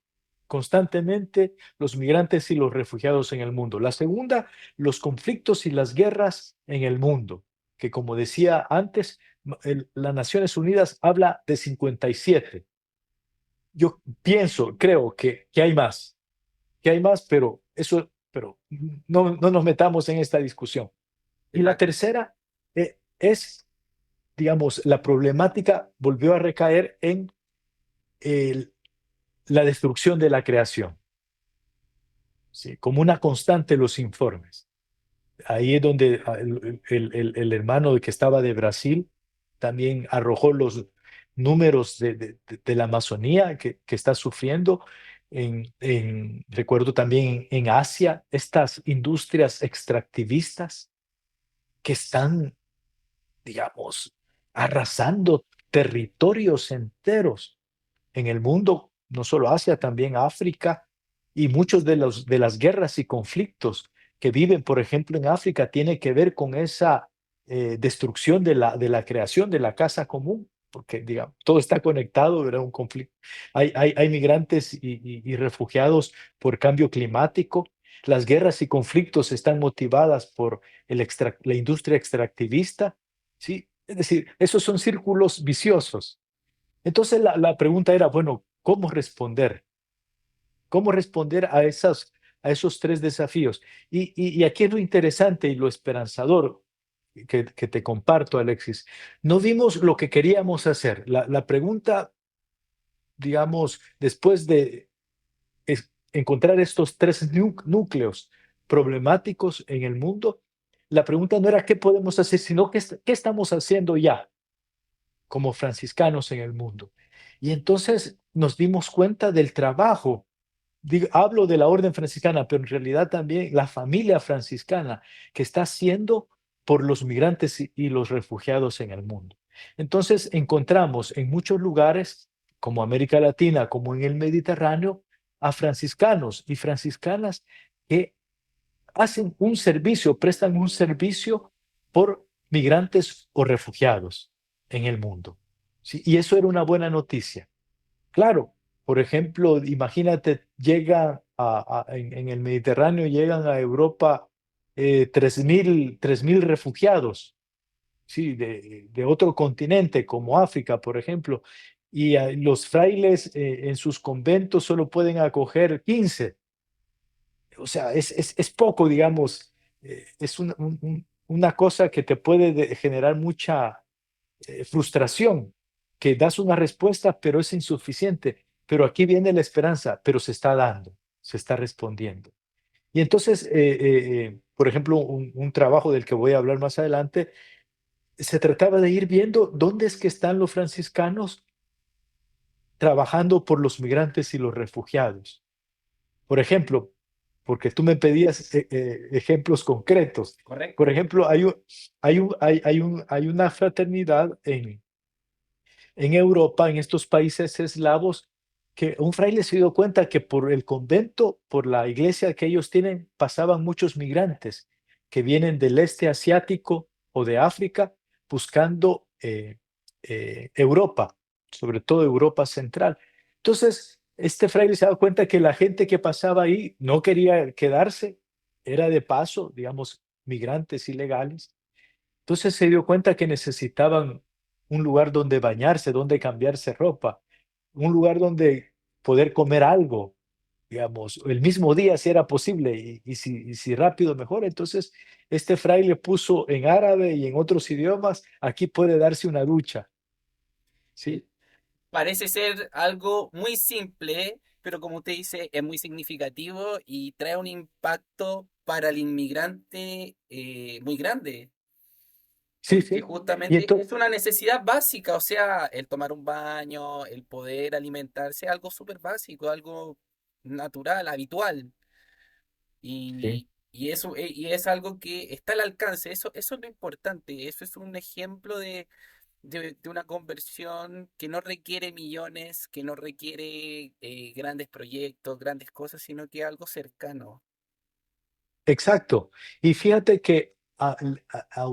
constantemente los migrantes y los refugiados en el mundo. La segunda, los conflictos y las guerras en el mundo, que como decía antes, las Naciones Unidas habla de 57. Yo pienso, creo que hay más, pero no nos metamos en esta discusión. Y la exacto. tercera es, digamos, la problemática volvió a recaer en el- la destrucción de la creación, ¿sí? Como una constante en los informes. Ahí es donde el hermano que estaba de Brasil también arrojó los números de la Amazonía que está sufriendo. Recuerdo también en Asia, estas industrias extractivistas que están, digamos, arrasando territorios enteros en el mundo, no solo Asia, también África, y muchos de las guerras y conflictos que viven, por ejemplo, en África, tiene que ver con esa destrucción de la creación de la casa común, porque digamos, todo está conectado, ¿verdad? Un conflicto. Hay migrantes y refugiados por cambio climático. Las guerras y conflictos están motivadas por la industria extractivista, ¿sí? Es decir, esos son círculos viciosos. Entonces la pregunta era, bueno, ¿cómo responder? ¿Cómo responder a esos tres desafíos? Y aquí es lo interesante y lo esperanzador que te comparto, Alexis. No vimos lo que queríamos hacer. La pregunta, digamos, después de encontrar estos tres núcleos problemáticos en el mundo, la pregunta no era qué podemos hacer, sino qué estamos haciendo ya como franciscanos en el mundo. Y entonces nos dimos cuenta del trabajo hablo de la orden franciscana, pero en realidad también la familia franciscana que está haciendo por los migrantes y los refugiados en el mundo. Entonces encontramos en muchos lugares, como América Latina, como en el Mediterráneo, a franciscanos y franciscanas que hacen un servicio, prestan un servicio por migrantes o refugiados en el mundo. ¿Sí? Y eso era una buena noticia. Claro, por ejemplo, imagínate, en el Mediterráneo, llegan a Europa 3.000 refugiados, ¿sí? De otro continente, como África, por ejemplo, y los frailes en sus conventos solo pueden acoger 15. O sea, es poco, digamos, es una cosa que te puede generar mucha frustración, que das una respuesta, pero es insuficiente. Pero aquí viene la esperanza, pero se está dando, se está respondiendo. Y entonces, por ejemplo, un trabajo del que voy a hablar más adelante, se trataba de ir viendo dónde es que están los franciscanos trabajando por los migrantes y los refugiados. Por ejemplo, porque tú me pedías ejemplos concretos. Por ¿Correcto? ejemplo, hay una fraternidad en Europa, en estos países eslavos, que un fraile se dio cuenta que por el convento, por la iglesia que ellos tienen, pasaban muchos migrantes que vienen del este asiático o de África buscando Europa, sobre todo Europa central. Entonces, este fraile se da cuenta que la gente que pasaba ahí no quería quedarse, era de paso, digamos, migrantes ilegales. Entonces se dio cuenta que necesitaban un lugar donde bañarse, donde cambiarse ropa, un lugar donde poder comer algo, digamos, el mismo día si era posible y si rápido mejor. Entonces este fraile puso en árabe y en otros idiomas, aquí puede darse una ducha, ¿sí? Parece ser algo muy simple, pero como usted dice, es muy significativo y trae un impacto para el inmigrante muy grande, Sí, porque sí. Y justamente entonces, es una necesidad básica, o sea, el tomar un baño, el poder alimentarse, algo súper básico, algo natural, habitual. sí. Y eso y es algo que está al alcance, eso es lo importante, eso es un ejemplo de una conversión que no requiere millones, que no requiere grandes proyectos, grandes cosas, sino que algo cercano. Exacto. Y fíjate que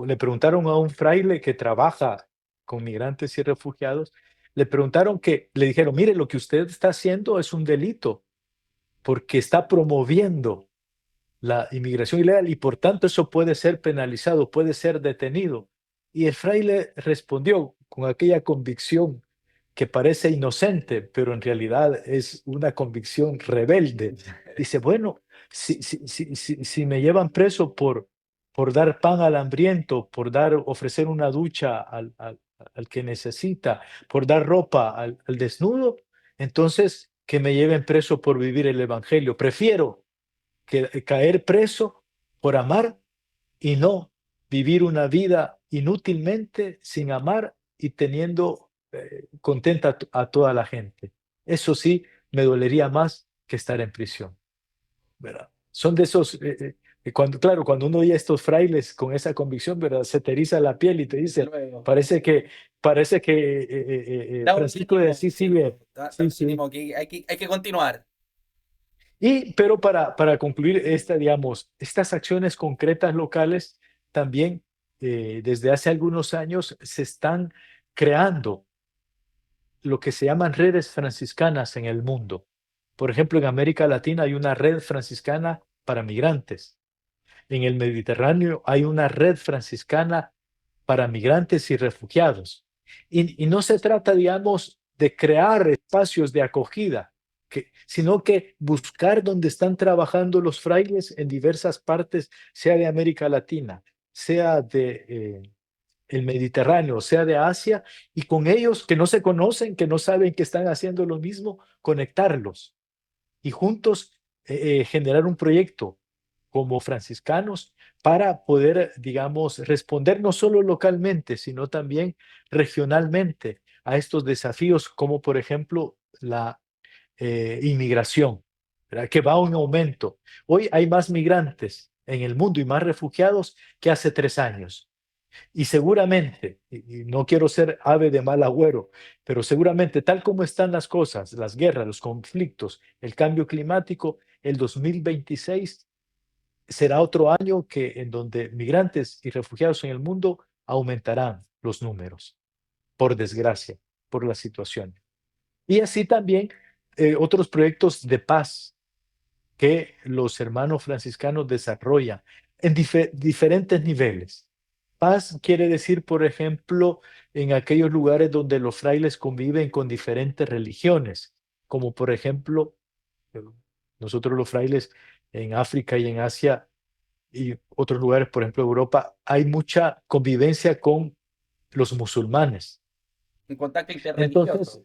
le preguntaron a un fraile que trabaja con migrantes y refugiados, le dijeron, mire, lo que usted está haciendo es un delito porque está promoviendo la inmigración ilegal y por tanto eso puede ser penalizado, puede ser detenido. Y el fraile respondió con aquella convicción que parece inocente, pero en realidad es una convicción rebelde. Dice, bueno, si me llevan preso por dar pan al hambriento, ofrecer una ducha al que necesita, por dar ropa al desnudo, entonces que me lleven preso por vivir el evangelio. Prefiero caer preso por amar y no vivir una vida inútilmente sin amar y teniendo contenta a toda la gente. Eso sí, me dolería más que estar en prisión, ¿verdad? Son de esos, claro, cuando uno oye a estos frailes con esa convicción, ¿verdad? Se te eriza la piel y te De dice, nuevo, parece que da un Francisco de mínimo, Asís sigue, ¿cierto? Da sí, un sí. mínimo que hay que continuar. Pero para concluir digamos, estas acciones concretas locales también desde hace algunos años se están creando lo que se llaman redes franciscanas en el mundo. Por ejemplo, en América Latina hay una red franciscana para migrantes. En el Mediterráneo hay una red franciscana para migrantes y refugiados. Y no se trata, digamos, de crear espacios de acogida, sino que buscar donde están trabajando los frailes en diversas partes, sea de América Latina, sea de el Mediterráneo, sea de Asia, y con ellos que no se conocen, que no saben que están haciendo lo mismo, conectarlos y juntos generar un proyecto como franciscanos para poder, digamos, responder no solo localmente, sino también regionalmente a estos desafíos, como por ejemplo la inmigración. ¿verdad? Que va en aumento. Hoy hay más migrantes en el mundo y más refugiados que hace 3 años. Y seguramente, y no quiero ser ave de mal agüero, pero seguramente tal como están las cosas, las guerras, los conflictos, el cambio climático, el 2026 será otro año que en donde migrantes y refugiados en el mundo aumentarán los números, por desgracia, por la situación. Y así también otros proyectos de paz que los hermanos franciscanos desarrollan en diferentes niveles. Paz quiere decir, por ejemplo, en aquellos lugares donde los frailes conviven con diferentes religiones, como por ejemplo, eh, nosotros los frailes en África y en Asia y otros lugares, por ejemplo, Europa, hay mucha convivencia con los musulmanes. Un contacto Entonces, interreligioso.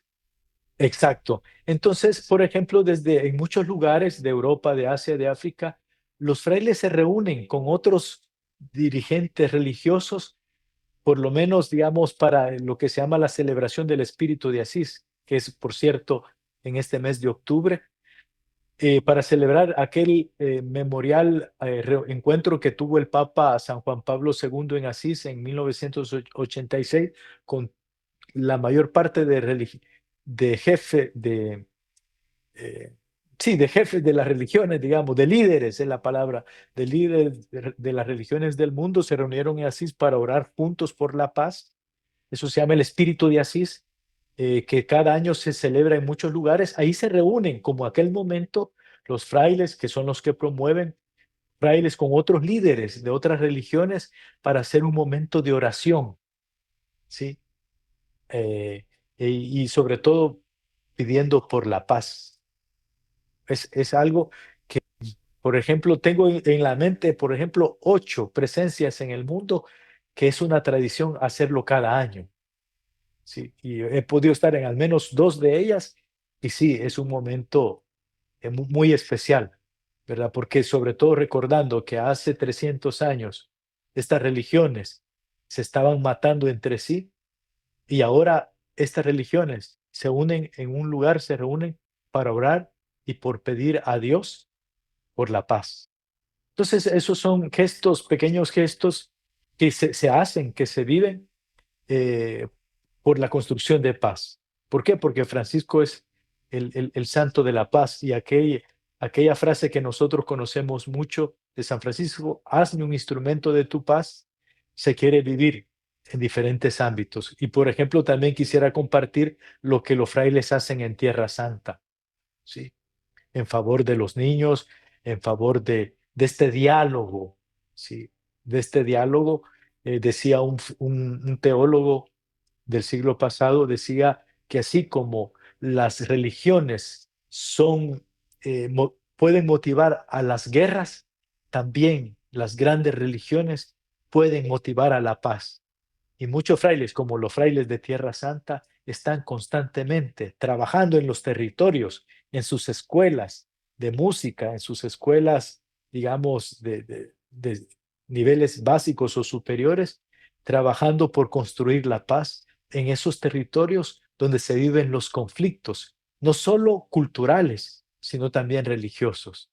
exacto. Entonces, por ejemplo, desde en muchos lugares de Europa, de Asia, de África, los frailes se reúnen con otros dirigentes religiosos, por lo menos, digamos, para lo que se llama la celebración del Espíritu de Asís, que es, por cierto, en este mes de octubre, para celebrar aquel memorial encuentro que tuvo el Papa San Juan Pablo II en Asís en 1986 con la mayor parte de jefe eh, sí, de jefes de las religiones, digamos, de líderes es la palabra, de líderes de las religiones del mundo se reunieron en Asís para orar juntos por la paz. Eso se llama el Espíritu de Asís, que cada año se celebra en muchos lugares. Ahí se reúnen, como aquel momento, los frailes, que son los que promueven, frailes con otros líderes de otras religiones, para hacer un momento de oración, ¿sí? Eh, y sobre todo pidiendo por la paz. Es algo que, por ejemplo, tengo en la mente, por ejemplo, 8 presencias en el mundo, que es una tradición hacerlo cada año. Sí, y he podido estar en al menos 2 de ellas, y sí, es un momento muy especial, ¿verdad? Porque sobre todo recordando que hace 300 años estas religiones se estaban matando entre sí y ahora estas religiones se unen en un lugar, se reúnen para orar y por pedir a Dios por la paz. Entonces, esos son gestos, pequeños gestos que se hacen, que se viven eh, por la construcción de paz. ¿Por qué? Porque Francisco es el santo de la paz y aquella frase que nosotros conocemos mucho de San Francisco, hazme un instrumento de tu paz, se quiere vivir en diferentes ámbitos. Y por ejemplo, también quisiera compartir lo que los frailes hacen en Tierra Santa, ¿sí? En favor de los niños, en favor de este diálogo, ¿sí? De este diálogo, decía un teólogo del siglo pasado, decía que así como las religiones pueden motivar a las guerras, también las grandes religiones pueden motivar a la paz. Y muchos frailes, como los frailes de Tierra Santa, están constantemente trabajando en los territorios, en sus escuelas de música, en sus escuelas, digamos, de niveles básicos o superiores, trabajando por construir la paz en esos territorios donde se viven los conflictos, no solo culturales, sino también religiosos.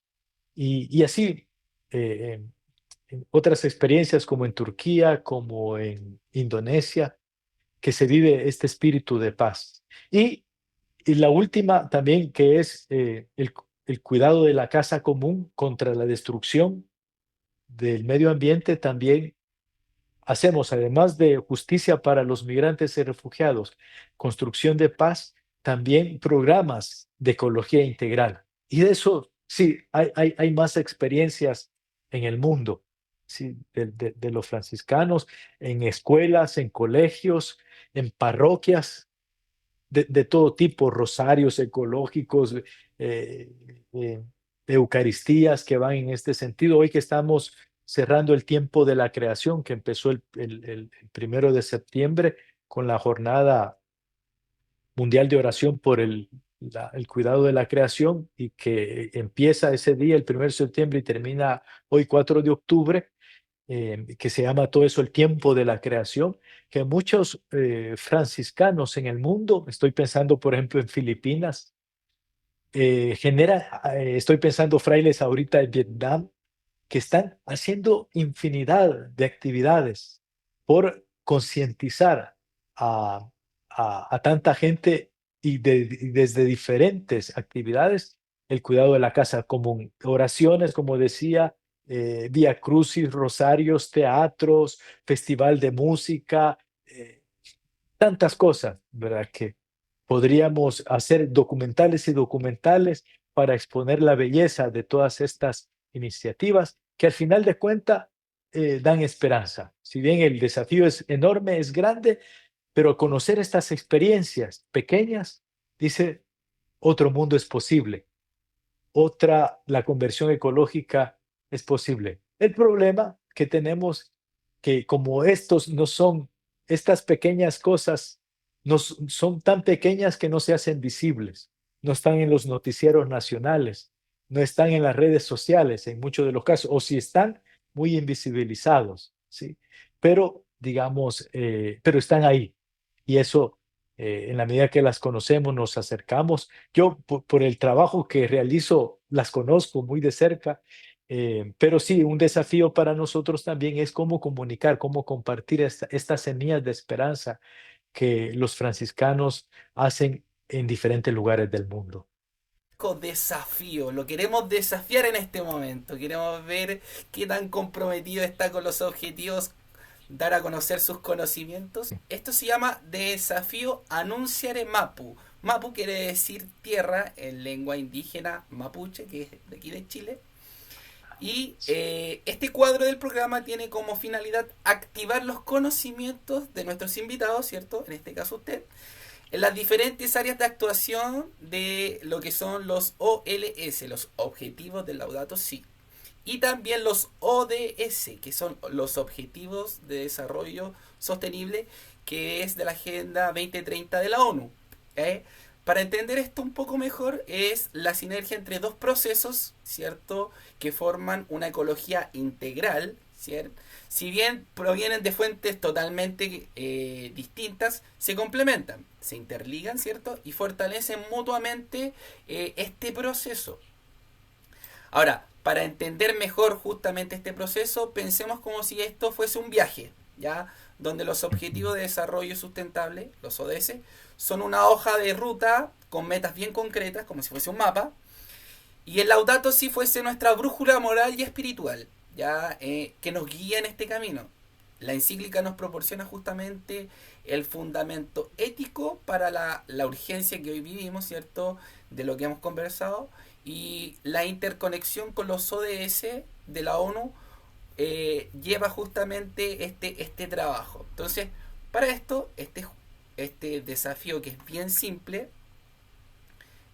Y así, eh, en otras experiencias como en Turquía, como en Indonesia, que se vive este espíritu de paz. Y la última también, que es el cuidado de la casa común contra la destrucción del medio ambiente, también hacemos, además de justicia para los migrantes y refugiados, construcción de paz, también programas de ecología integral. Y de eso, sí, hay más experiencias en el mundo, sí, de los franciscanos, en escuelas, en colegios, en parroquias, de todo tipo, rosarios ecológicos, eh, eh, eucaristías que van en este sentido. Hoy que estamos cerrando el tiempo de la creación, que empezó el 1 de septiembre con la jornada mundial de oración por el cuidado de la creación y que empieza ese día, el 1 de septiembre, y termina hoy 4 de octubre, que se llama todo eso el tiempo de la creación, que muchos franciscanos en el mundo, estoy pensando por ejemplo en Filipinas, genera, estoy pensando frailes ahorita en Vietnam, que están haciendo infinidad de actividades por concientizar a, a tanta gente y desde diferentes actividades el cuidado de la casa común. Oraciones, como decía, vía crucis, rosarios, teatros, festival de música, tantas cosas, ¿verdad? Que podríamos hacer documentales y documentales para exponer la belleza de todas estas iniciativas que al final de cuentas dan esperanza. Si bien el desafío es enorme, es grande, pero conocer estas experiencias pequeñas, dice, otro mundo es posible, la conversión ecológica es posible. El problema que tenemos que como estos no son, estas pequeñas cosas no son tan pequeñas que no se hacen visibles, no están en los noticieros nacionales, no están en las redes sociales en muchos de los casos, o si están, muy invisibilizados, ¿sí? Pero, digamos, pero están ahí. Y eso, en la medida que las conocemos, nos acercamos. Yo, por el trabajo que realizo, las conozco muy de cerca, pero sí, un desafío para nosotros también es cómo comunicar, cómo compartir estas semillas de esperanza que los franciscanos hacen en diferentes lugares del mundo. Desafío, lo queremos desafiar en este momento, queremos ver qué tan comprometido está con los objetivos, dar a conocer sus conocimientos. Esto se llama Desafío Anunciare Mapu. Mapu quiere decir tierra en lengua indígena mapuche, que es de aquí de Chile. Y este cuadro del programa tiene como finalidad activar los conocimientos de nuestros invitados, ¿cierto? En este caso usted, en las diferentes áreas de actuación de lo que son los OLS, los Objetivos del Laudato Si. Y también los ODS, que son los Objetivos de Desarrollo Sostenible, que es de la Agenda 2030 de la ONU. ¿eh? Para entender esto un poco mejor, es la sinergia entre dos procesos, ¿cierto? Que forman una ecología integral, ¿cierto? Si bien provienen de fuentes totalmente distintas, se complementan, se interligan, ¿cierto? Y fortalecen mutuamente este proceso. Ahora, para entender mejor justamente este proceso, pensemos como si esto fuese un viaje, ¿ya? Donde los Ujú. Objetivos de Desarrollo Sustentable, los ODS, son una hoja de ruta con metas bien concretas, como si fuese un mapa, y el Laudato Si fuese nuestra brújula moral y espiritual, ya que nos guía en este camino. La encíclica nos proporciona justamente el fundamento ético para la urgencia que hoy vivimos, ¿cierto? De lo que hemos conversado, y la interconexión con los ODS de la ONU lleva justamente este trabajo. Entonces, para esto, este desafío que es bien simple,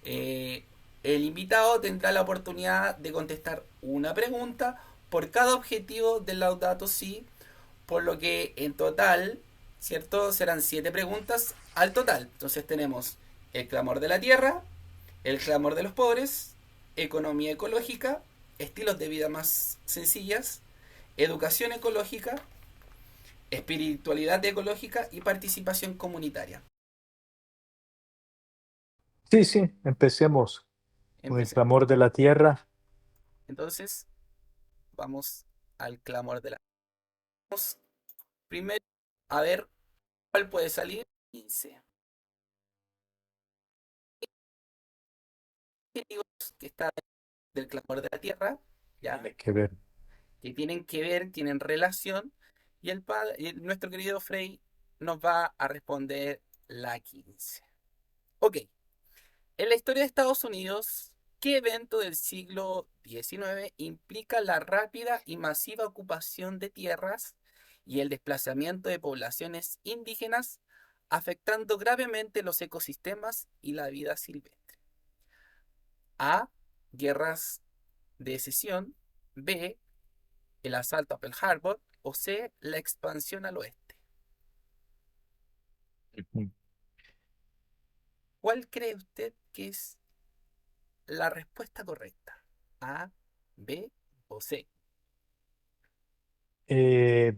eh, el invitado tendrá la oportunidad de contestar una pregunta por cada objetivo del Laudato Si, por lo que en total, ¿cierto? Serán 7 preguntas al total. Entonces tenemos el clamor de la tierra, el clamor de los pobres, economía ecológica, estilos de vida más sencillas, educación ecológica, espiritualidad ecológica y participación comunitaria. Sí, sí, empecemos con el Empecemos. clamor de la tierra. Entonces, vamos al clamor de la tierra. Vamos primero a ver cuál puede salir. 15 objetivos que está del clamor de la tierra, ya, Tiene que ver. que tienen que ver, tienen relación, y nuestro querido Frey nos va a responder la 15. Ok, en la historia de Estados Unidos, ¿qué evento del siglo XIX implica la rápida y masiva ocupación de tierras y el desplazamiento de poblaciones indígenas, afectando gravemente los ecosistemas y la vida silvestre? A. Guerras de secesión. B. El asalto a Pearl Harbor. O C. La expansión al oeste. Ujú. ¿Cuál cree usted que es la respuesta correcta? A, B o C. Eh,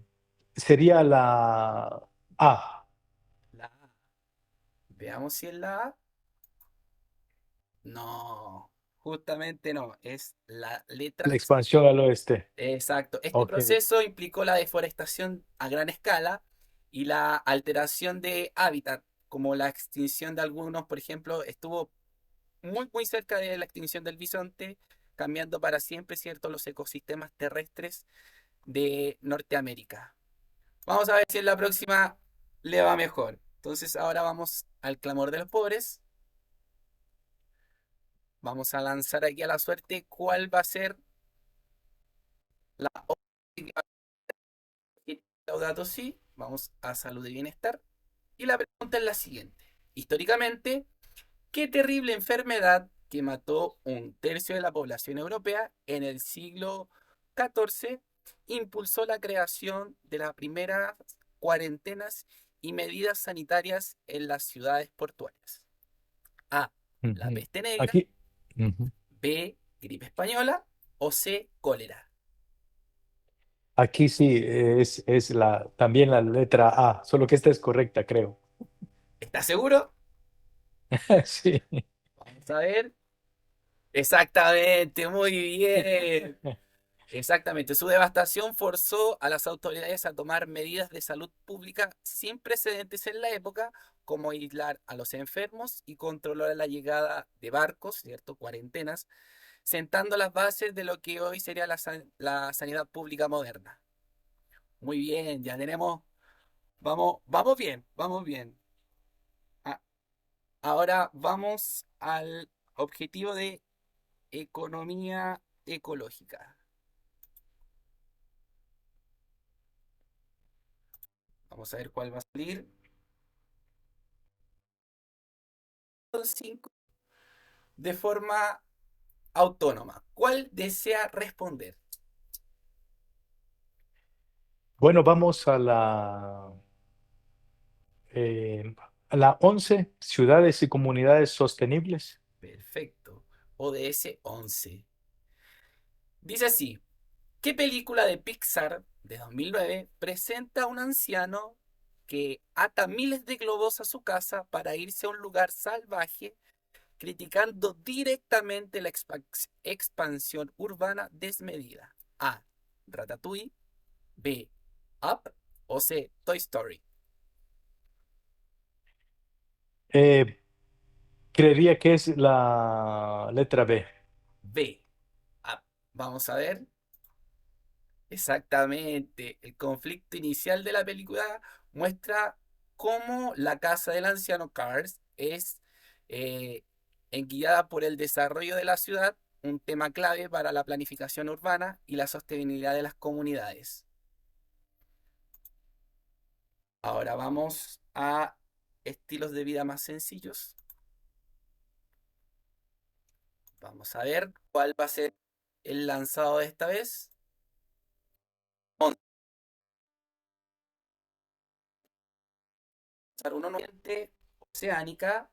sería la A. La A. Veamos si es la A. No, justamente no, es la letra La C. expansión al oeste. Exacto. Este Ok. proceso implicó la deforestación a gran escala y la alteración de hábitat, como la extinción de algunos, por ejemplo, estuvo muy cerca de la extinción del bisonte, cambiando para siempre, ¿cierto?, los ecosistemas terrestres de Norteamérica. Vamos a ver si en la próxima le va mejor. Entonces ahora vamos al clamor de los pobres. Vamos a lanzar aquí a la suerte cuál va a ser la Laudato Si. Vamos a salud y bienestar. Y la pregunta es la siguiente. Históricamente, ¿qué terrible enfermedad que mató un tercio de la población europea en el siglo XIV impulsó la creación de las primeras cuarentenas y medidas sanitarias en las ciudades portuarias? A. La Ujú. peste negra. Aquí, ujú. B. Gripe española. O C. Cólera. Aquí sí es también la letra A, solo que esta es correcta, creo. ¿Estás seguro? Sí. Vamos a ver. Exactamente, muy bien. Exactamente, su devastación forzó a las autoridades a tomar medidas de salud pública sin precedentes en la época, como aislar a los enfermos y controlar la llegada de barcos, ¿cierto? Cuarentenas, sentando las bases de lo que hoy sería la sanidad pública moderna. Muy bien, ya tenemos, vamos bien, vamos bien. Ah, ahora vamos al objetivo de economía ecológica. Vamos a ver cuál va a salir. Son cinco de forma autónoma. ¿Cuál desea responder? Bueno, vamos a la 11 ciudades y comunidades sostenibles. Perfecto. ODS 11. Dice así, ¿qué película de Pixar de 2009 presenta a un anciano que ata miles de globos a su casa para irse a un lugar salvaje, criticando directamente la expansión urbana desmedida? A. Ratatouille. B. Up. O C. Toy Story. Eh, Creería que es la letra B. B. Up. Vamos a ver. Exactamente. El conflicto inicial de la película muestra cómo la casa del anciano Cars es eh, guiada por el desarrollo de la ciudad, un tema clave para la planificación urbana y la sostenibilidad de las comunidades. Ahora vamos a estilos de vida más sencillos. Vamos a ver cuál va a ser el lanzado de esta vez. Una nuevamente oceánica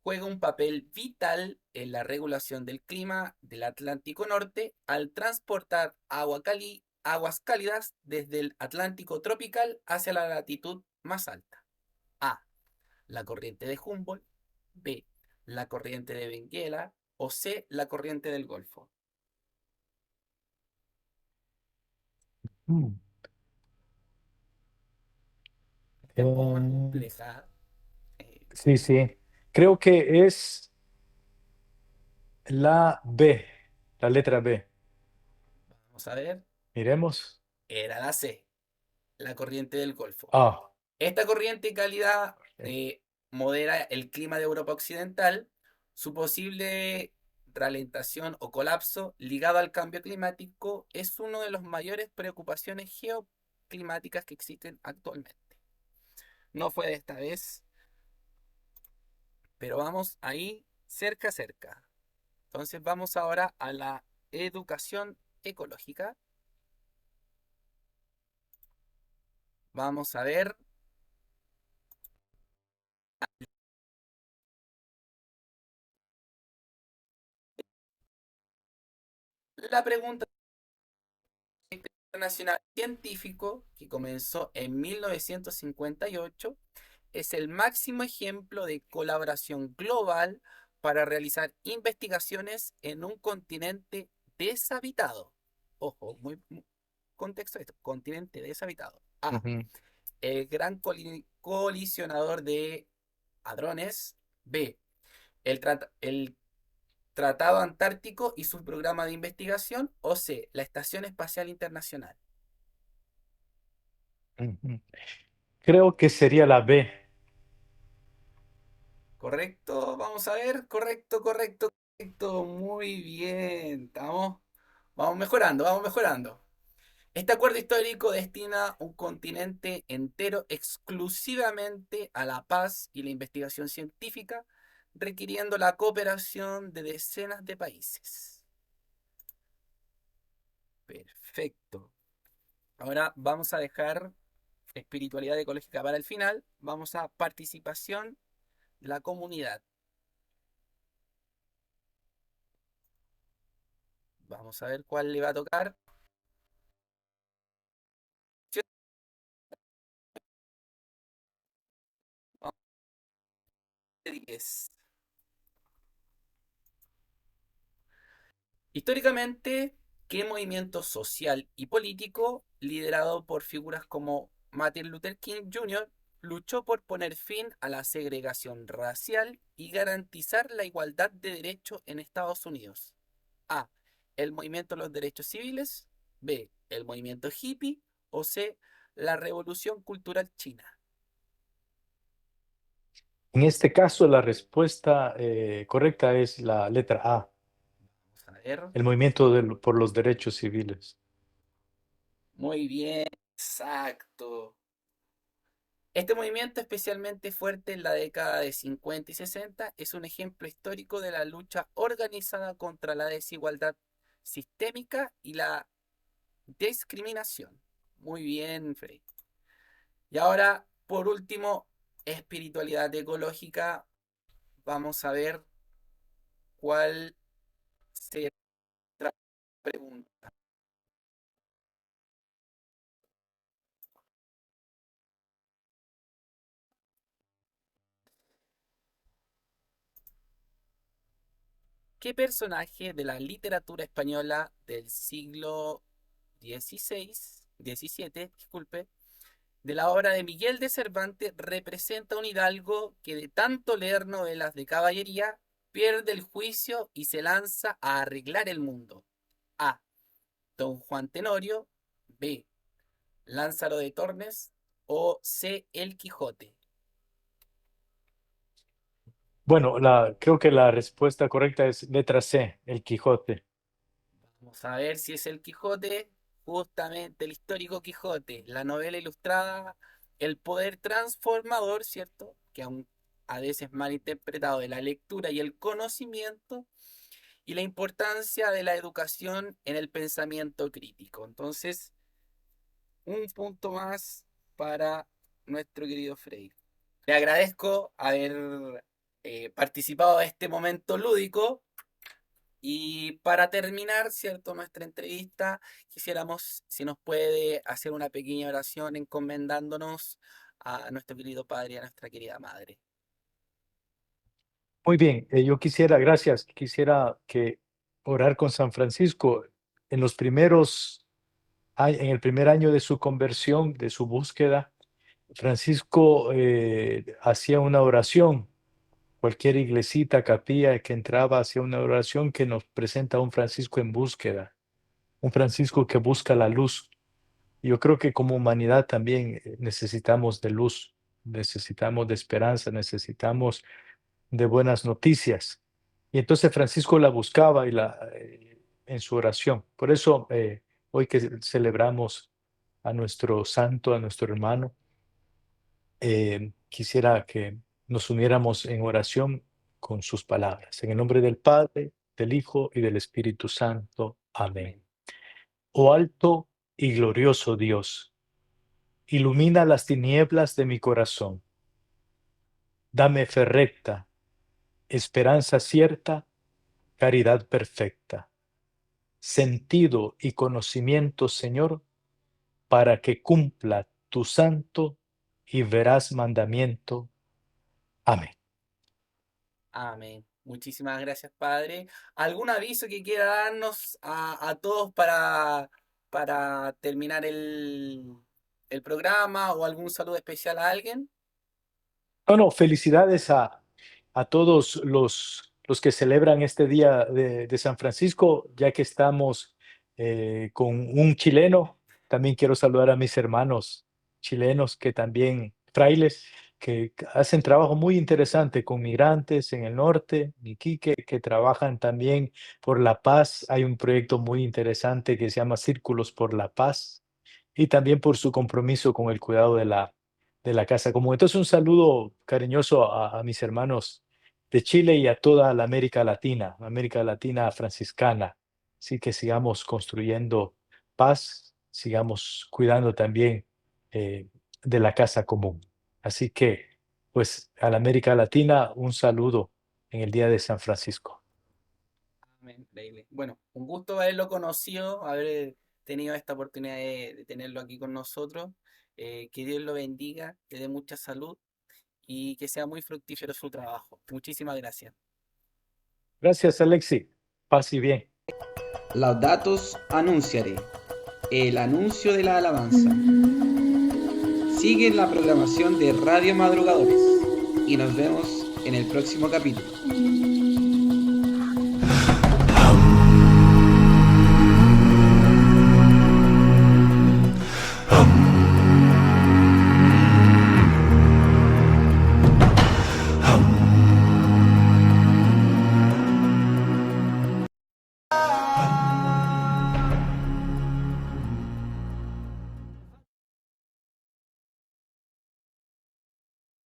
juega un papel vital en la regulación del clima del Atlántico Norte al transportar aguas cálidas desde el Atlántico tropical hacia la latitud más alta. A. La corriente de Humboldt. B. La corriente de Benguela. O C. La corriente del Golfo. Mm. Esta es un poco más Eh, compleja. Eh, sí, sí. Creo que es la B, la letra B. Vamos a ver. Miremos. Era la C. La corriente del Golfo. Ah, Esta corriente cálida ok. modera el clima de Europa Occidental. Su posible ralentación o colapso ligado al cambio climático es una de las mayores preocupaciones geoclimáticas que existen actualmente. No fue de esta vez, pero vamos ahí cerca, cerca. Entonces vamos ahora a la educación ecológica. Vamos a ver la pregunta nacional científico que comenzó en 1958 es el máximo ejemplo de colaboración global para realizar investigaciones en un continente deshabitado. Ojo, contexto de esto, continente deshabitado. A. Ujú. El gran colisionador de hadrones. B. El Tratado Antártico y su programa de investigación. O C. La Estación Espacial Internacional. Ujú. Creo que sería la B. ¿Correcto? Vamos a ver. Correcto, correcto, correcto. Muy bien. Vamos mejorando, vamos mejorando. Este acuerdo histórico destina un continente entero exclusivamente a la paz y la investigación científica, requiriendo la cooperación de decenas de países. Perfecto. Ahora vamos a dejar espiritualidad ecológica para el final. Vamos a participación de la comunidad. Vamos a ver cuál le va a tocar. Históricamente, ¿qué movimiento social y político, liderado por figuras como Martin Luther King Jr., luchó por poner fin a la segregación racial y garantizar la igualdad de derechos en Estados Unidos? A. El movimiento de los derechos civiles. B. El movimiento hippie. O C. La revolución cultural china. En este caso, la respuesta correcta es la letra A, Vamos a ver. el movimiento por los derechos civiles. Muy bien, exacto. Este movimiento, especialmente fuerte en la década de 50 y 60, es un ejemplo histórico de la lucha organizada contra la desigualdad sistémica y la discriminación. Muy bien, Frey. Y ahora, por último, espiritualidad ecológica. Vamos a ver cuál será la pregunta. ¿Qué personaje de la literatura española del siglo XVII, disculpe, de la obra de Miguel de Cervantes representa un hidalgo que de tanto leer novelas de caballería pierde el juicio y se lanza a arreglar el mundo? A. Don Juan Tenorio. B. Lázaro de Tormes. O C. El Quijote. Bueno, creo que la respuesta correcta es letra C, el Quijote. Vamos a ver si es el Quijote. Justamente el histórico Quijote, la novela ilustrada, el poder transformador, ¿cierto? Que aún a veces mal interpretado de la lectura y el conocimiento, y la importancia de la educación en el pensamiento crítico. Entonces, un punto más para nuestro querido Frey. Le agradezco haber participado de este momento lúdico. Y para terminar, ¿cierto? Nuestra entrevista, quisiéramos si nos puede hacer una pequeña oración encomendándonos a nuestro querido padre y a nuestra querida madre. Muy bien, yo quisiera, gracias, quisiera que orar con San Francisco en los en el primer año de su conversión, de su búsqueda. Francisco hacía una oración, cualquier iglesita, capilla que entraba hacía una oración que nos presenta a un Francisco en búsqueda, un Francisco que busca la luz. Yo creo que como humanidad también necesitamos de luz, necesitamos de esperanza, necesitamos de buenas noticias. Y entonces Francisco la buscaba en su oración. Por eso hoy que celebramos a nuestro santo, a nuestro hermano, quisiera que nos uniéramos en oración con sus palabras. En el nombre del Padre, del Hijo y del Espíritu Santo. Amén. Amén. Oh alto y glorioso Dios, ilumina las tinieblas de mi corazón. Dame fe recta, esperanza cierta, caridad perfecta, sentido y conocimiento, Señor, para que cumpla tu santo y veraz mandamiento. Amén. Amén. Muchísimas gracias, padre. ¿Algún aviso que quiera darnos a todos para terminar el programa o algún saludo especial a alguien? No, no, felicidades a todos los que celebran este día de San Francisco, ya que estamos con un chileno. También quiero saludar a mis hermanos chilenos que también, frailes, que hacen trabajo muy interesante con migrantes en el norte, en Iquique, que trabajan también por la paz. Hay un proyecto muy interesante que se llama Círculos por la Paz y también por su compromiso con el cuidado de la casa común. Entonces, un saludo cariñoso a mis hermanos de Chile y a toda la América Latina franciscana. Así que sigamos construyendo paz, sigamos cuidando también de la casa común. Así que, pues, a la América Latina, un saludo en el Día de San Francisco. Amén, increíble. Bueno, un gusto haberlo conocido, haber tenido esta oportunidad de tenerlo aquí con nosotros. Que Dios lo bendiga, que dé mucha salud y que sea muy fructífero su trabajo. Muchísimas gracias. Gracias, Alexi. Paz y bien. Laudatos Annunciare, el anuncio de la alabanza. Sigue la programación de Radio Madrugadores y nos vemos en el próximo capítulo.